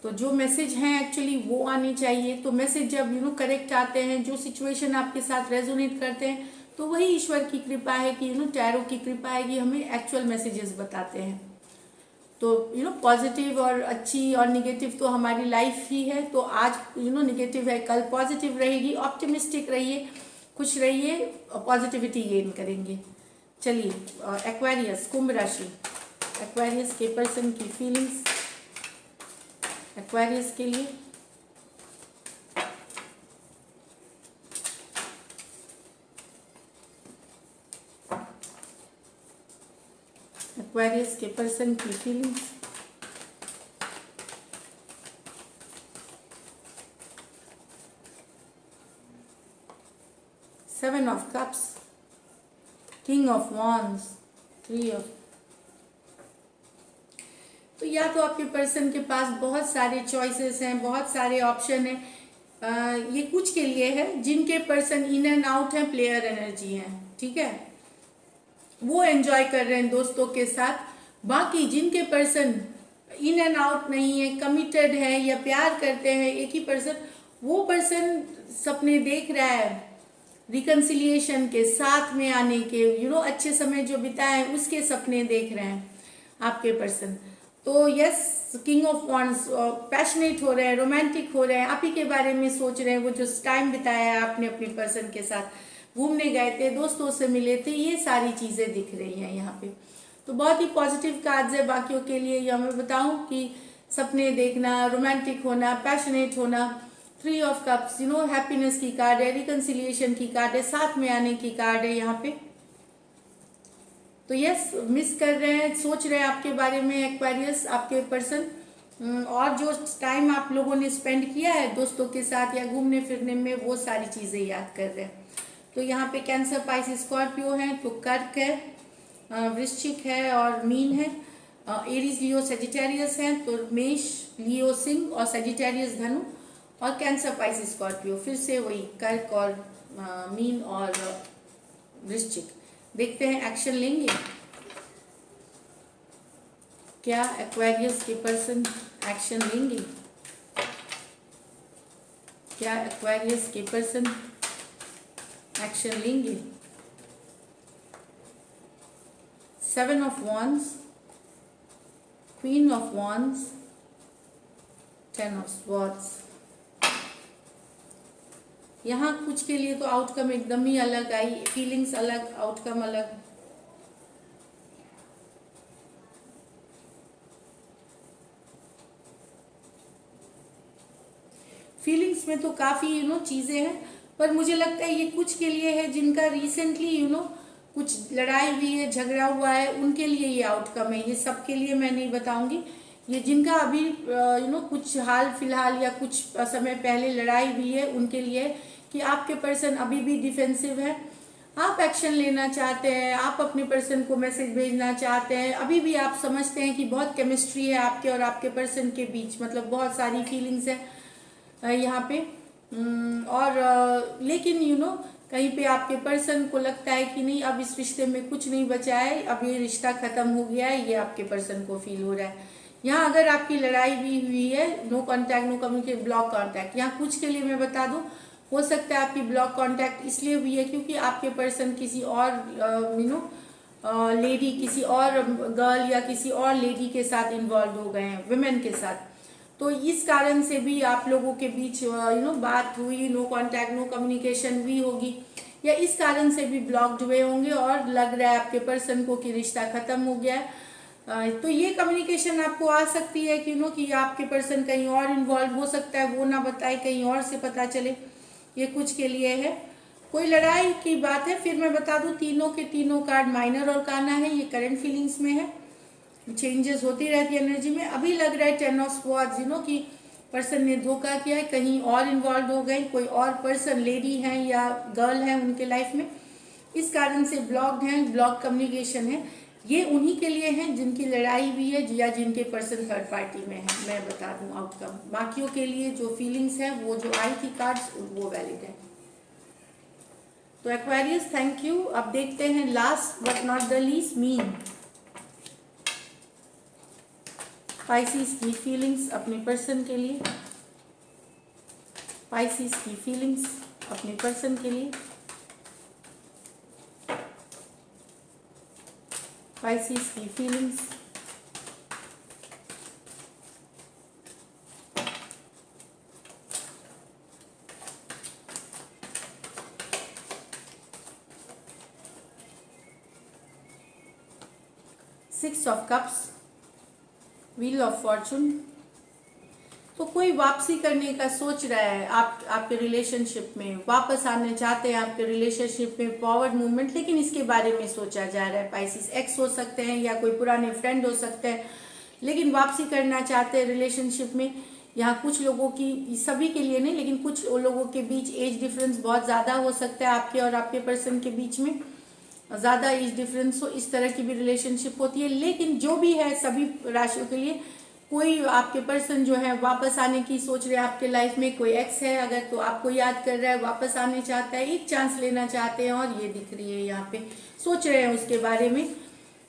तो जो मैसेज हैं एक्चुअली वो आने चाहिए। तो मैसेज जब करेक्ट आते हैं, जो सिचुएशन आपके साथ रेजोनेट करते हैं, तो वही ईश्वर की कृपा है कि टैरो की कृपा है कि हमें एक्चुअल मैसेजेस बताते हैं। तो पॉजिटिव और अच्छी और निगेटिव तो हमारी लाइफ ही है। तो आज निगेटिव है, कल पॉजिटिव रहेगी। ऑप्टिमिस्टिक रहिए, खुश रहिए, पॉजिटिविटी गेन करेंगे। चलिए एक्वेरियस, कुंभ राशि, एक्वेरियस के पर्सन की फीलिंग्स एक्वेरियस के लिए। एक्वेरियस के पर्सन की feelings. Seven of cups, king of wands, three of. तो या तो आपके पर्सन के पास बहुत सारे चॉइसेस हैं, बहुत सारे ऑप्शन हैं। ये कुछ के लिए है जिनके पर्सन इन एंड आउट है, प्लेयर एनर्जी है, ठीक है, वो एंजॉय कर रहे हैं दोस्तों के साथ। बाकी जिनके पर्सन इन एंड आउट नहीं है, कमिटेड है या प्यार करते हैं एक ही पर्सन, वो पर्सन सपने देख रहा है रिकन्सिलिएशन के, साथ में आने के, अच्छे समय जो बिताए उसके सपने देख रहे हैं आपके पर्सन। तो yes, king of wands, passionate हो रहे हैं, रोमांटिक हो रहे हैं, आप ही के बारे में सोच रहे हैं। वो जो टाइम बिताया है आपने अपने पर्सन के साथ, घूमने गए थे, दोस्तों से मिले थे, ये सारी चीज़ें दिख रही हैं यहाँ पे। तो बहुत ही पॉजिटिव कार्ड्स है बाकियों के लिए। या मैं बताऊँ कि सपने देखना, रोमांटिक होना, पैशनेट होना, थ्री ऑफ कप्स, हैप्पीनेस की कार्ड है, रिकन्सिलिएशन की कार्ड है, साथ में आने की कार्ड है यहाँ पे। तो यस, मिस कर रहे हैं, सोच रहे हैं आपके बारे में एक्वेरियस, आपके पर्सन, और जो टाइम आप लोगों ने स्पेंड किया है दोस्तों के साथ या घूमने फिरने में, वो सारी चीज़ें याद कर रहे हैं। तो यहाँ पे कैंसर, पाइसिस, स्कॉर्पियो है, तो कर्क है, वृश्चिक है और मीन है। एरीज, लियो, सेजिटेरियस है, तो मेष, लियो, सिंह और सेजिटेरियस धनु, और कैंसर, पाइसिस, स्कॉर्पियो फिर से वही कर्क और मीन और वृश्चिक। देखते हैं एक्शन लेंगे क्या एक्वेरियस के पर्सन एक्शन लेंगे, क्या एक्वेरियस के पर्सन एक्शन लेंगे। 7 of wands, Queen of wands, 10 of swords। यहाँ कुछ के लिए तो आउटकम एकदम ही अलग आई, फीलिंग्स अलग, आउटकम अलग। फीलिंग्स में तो काफी चीजें हैं, पर मुझे लगता है ये कुछ के लिए है जिनका रिसेंटली कुछ लड़ाई हुई है, झगड़ा हुआ है, उनके लिए ये आउटकम है। ये सबके लिए मैं नहीं बताऊंगी। ये जिनका अभी कुछ हाल फिलहाल या कुछ समय पहले लड़ाई हुई है, उनके लिए कि आपके पर्सन अभी भी डिफेंसिव है, आप एक्शन लेना चाहते हैं, आप अपने पर्सन को मैसेज भेजना चाहते हैं, अभी भी आप समझते हैं कि बहुत केमिस्ट्री है आपके और आपके पर्सन के बीच, मतलब बहुत सारी फीलिंग्स है यहाँ पे। और लेकिन कहीं पे आपके पर्सन को लगता है कि नहीं, अब इस रिश्ते में कुछ नहीं बचा है, अब ये रिश्ता खत्म हो गया है, ये आपके पर्सन को फील हो रहा है। यहाँ अगर आपकी लड़ाई भी हुई है, no contact, no communicate, block contact, यहाँ कुछ के लिए मैं बता दूं, हो सकता है आपकी ब्लॉक कांटेक्ट इसलिए हुई है क्योंकि आपके पर्सन किसी और लेडी, किसी और गर्ल या किसी और लेडी के साथ इन्वॉल्व हो गए हैं, वुमेन के साथ। तो इस कारण से भी आप लोगों के बीच बात हुई, नो कांटेक्ट, नो कम्युनिकेशन हुई होगी, या इस कारण से भी ब्लॉक्ड हुए होंगे और लग रहा है आपके पर्सन को कि रिश्ता खत्म हो गया है। तो ये कम्युनिकेशन आपको आ सकती है कि आपके पर्सन कहीं और इन्वॉल्व हो सकता है, वो ना बताए, कहीं और से पता चले। ये कुछ के लिए है, कोई लड़ाई की बात है। फिर मैं बता दूं, तीनों के तीनों कार्ड माइनर और काना है, ये करंट फीलिंग्स में है, चेंजेस होती रहती है एनर्जी में। अभी लग रहा है 10 ऑफ स्वॉर्ड्स कि पर्सन ने धोखा किया है, कहीं और इन्वॉल्व हो गए, कोई और पर्सन, लेडी है या गर्ल है उनके लाइफ में, इस कारण से ब्लॉक्ड हैं, ब्लॉक कम्युनिकेशन है। ये उन्हीं के लिए है जिनकी लड़ाई भी है या जिनके पर्सन थर्ड पार्टी में है, मैं बता दूं आउटकम। बाकियों के लिए जो फीलिंग्स है, वो जो आई थी कार्ड्स, वो वैलिड है। तो एक्वेरियस, थैंक यू। अब देखते हैं last but not the least, mean. Pisces की फीलिंग्स अपने पर्सन के लिए, पाइसिस की फीलिंग्स अपने पर्सन के लिए, पाइसिस की feelings. Six of cups, wheel of Fortune. तो कोई वापसी करने का सोच रहा है, आपके रिलेशनशिप में वापस आने चाहते हैं, आपके रिलेशनशिप में फॉरवर्ड मूवमेंट, लेकिन इसके बारे में सोचा जा रहा है। पाइसिस एक्स हो सकते हैं या कोई पुराने फ्रेंड हो सकते हैं, लेकिन वापसी करना चाहते हैं रिलेशनशिप में। यहाँ कुछ लोगों की, सभी के लिए नहीं, लेकिन कुछ लोगों के बीच एज डिफरेंस बहुत ज़्यादा हो सकता है, आपके और आपके पर्सन के बीच में ज़्यादा एज डिफरेंस हो, इस तरह की भी रिलेशनशिप होती है। लेकिन जो भी है, सभी राशियों के लिए कोई आपके पर्सन जो है वापस आने की सोच रहे हैं आपके लाइफ में। कोई एक्स है अगर, तो आपको याद कर रहा है, वापस आने चाहता है, एक चांस लेना चाहते हैं, और ये दिख रही है यहाँ पे, सोच रहे हैं उसके बारे में।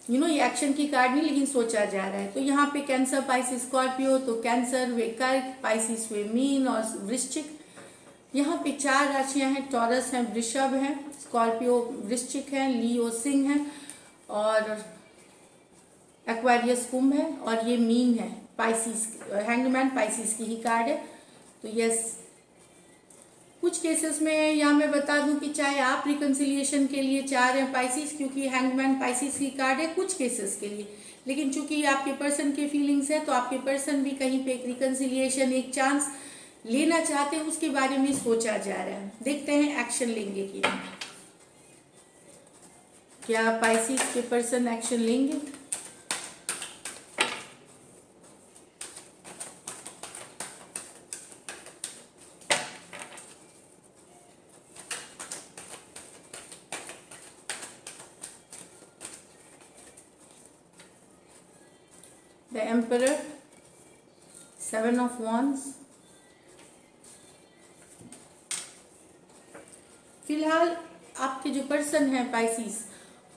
ये एक्शन की कार्ड नहीं, लेकिन सोचा जा रहा है। तो यहाँ पे कैंसर, पाइसिस, स्कॉर्पियो, तो कैंसर वे कर्क, पाइसिस वे मीन और वृश्चिक। यहाँ पे 4 राशियां हैं, टॉरस है, वृषभ है, स्कॉर्पियो वृश्चिक है, लियो सिंह है, और एक्वेरियस कुंभ है, और ये मीन है। पाइसिस, हैंगमैन पाइसिस की ही कार्ड है। तो यस, कुछ केसेस में यहाँ मैं बता दूं कि चाहे आप रिकंसिलिएशन के लिए चाह रहे हैं पाइसिस, क्योंकि हैंगमैन पाइसिस की कार्ड है कुछ केसेस के लिए, लेकिन चूंकि आपके पर्सन के फीलिंग्स है, तो आपके पर्सन भी कहीं पे एक रिकंसिलिएशन, एक चांस लेना चाहते हैं, उसके बारे में सोचा जा रहा है। देखते हैं एक्शन लेंगे कि नहीं। क्या पाइसिस के पर्सन एक्शन लेंगे? The emperor, 7 of wands. फिलहाल आपके जो पर्सन है पाइसिस,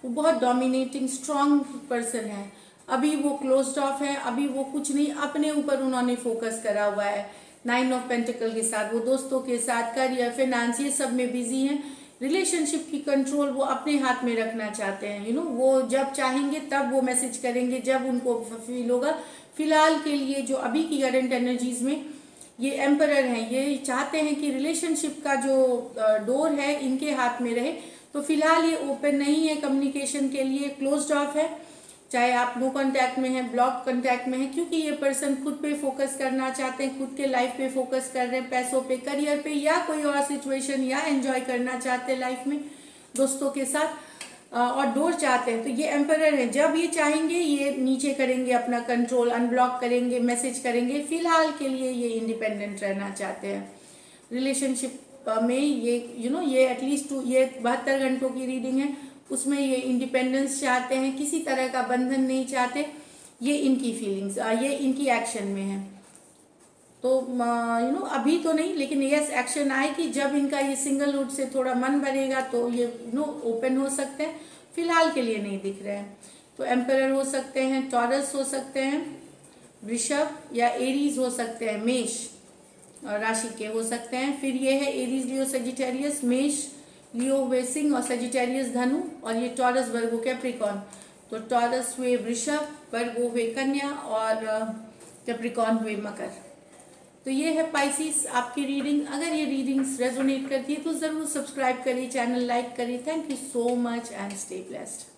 वो बहुत डोमिनेटिंग स्ट्रॉन्ग पर्सन है। अभी वो क्लोज्ड ऑफ है, अभी वो कुछ नहीं, अपने ऊपर उन्होंने फोकस करा हुआ है। 9 ऑफ पेंटिकल के साथ वो दोस्तों के साथ, करियर, फाइनेंस, ये सब में बिजी हैं। रिलेशनशिप की कंट्रोल वो अपने हाथ में रखना चाहते हैं। वो जब चाहेंगे तब वो मैसेज करेंगे, जब उनको फील होगा। फिलहाल के लिए जो अभी की करंट एनर्जीज में ये एम्परर हैं, ये चाहते हैं कि रिलेशनशिप का जो डोर है इनके हाथ में रहे। तो फिलहाल ये ओपन नहीं है कम्युनिकेशन के लिए, क्लोज्ड ऑफ है। चाहे आप नो कांटेक्ट में हैं, ब्लॉक कांटेक्ट में हैं, क्योंकि ये पर्सन खुद पे फोकस करना चाहते हैं, खुद के लाइफ पे फोकस कर रहे हैं, पैसों पे, करियर पे, या कोई और सिचुएशन, या एंजॉय करना चाहते हैं लाइफ में दोस्तों के साथ, और डोर चाहते हैं। तो ये एम्परर है, जब ये चाहेंगे ये नीचे करेंगे अपना कंट्रोल, अनब्लॉक करेंगे, मैसेज करेंगे। फिलहाल के लिए ये इंडिपेंडेंट रहना चाहते हैं रिलेशनशिप में। ये ये एटलीस्ट ये 72 घंटों की रीडिंग है, उसमें ये इंडिपेंडेंस चाहते हैं, किसी तरह का बंधन नहीं चाहते। ये इनकी फीलिंग्स, ये इनकी एक्शन में है। तो अभी तो नहीं, लेकिन यस एक्शन आए कि जब इनका ये सिंगलहुड से थोड़ा मन भरेगा तो ये ओपन हो सकते हैं। फिलहाल के लिए नहीं दिख रहे हैं। तो एम्परर हो सकते हैं, टॉरस हो सकते हैं, वृषभ, या एरीज हो सकते हैं, मेष राशि के हो सकते हैं। फिर ये है एरीज, लियो, सजिटेरियस, मेष, लियो हुए सिंह, और सजिटेरियस धनु, और ये टॉरस, वर्गो, कैप्रिकॉन। तो टॉरस हुए वृषभ, वर्गो हुए कन्या, और कैप्रिकॉन हुए मकर। तो ये है पाइसिस आपकी रीडिंग। अगर ये रीडिंग्स रेजोनेट करती है तो ज़रूर सब्सक्राइब करिए, चैनल लाइक करिए। Thank you so much and stay blessed.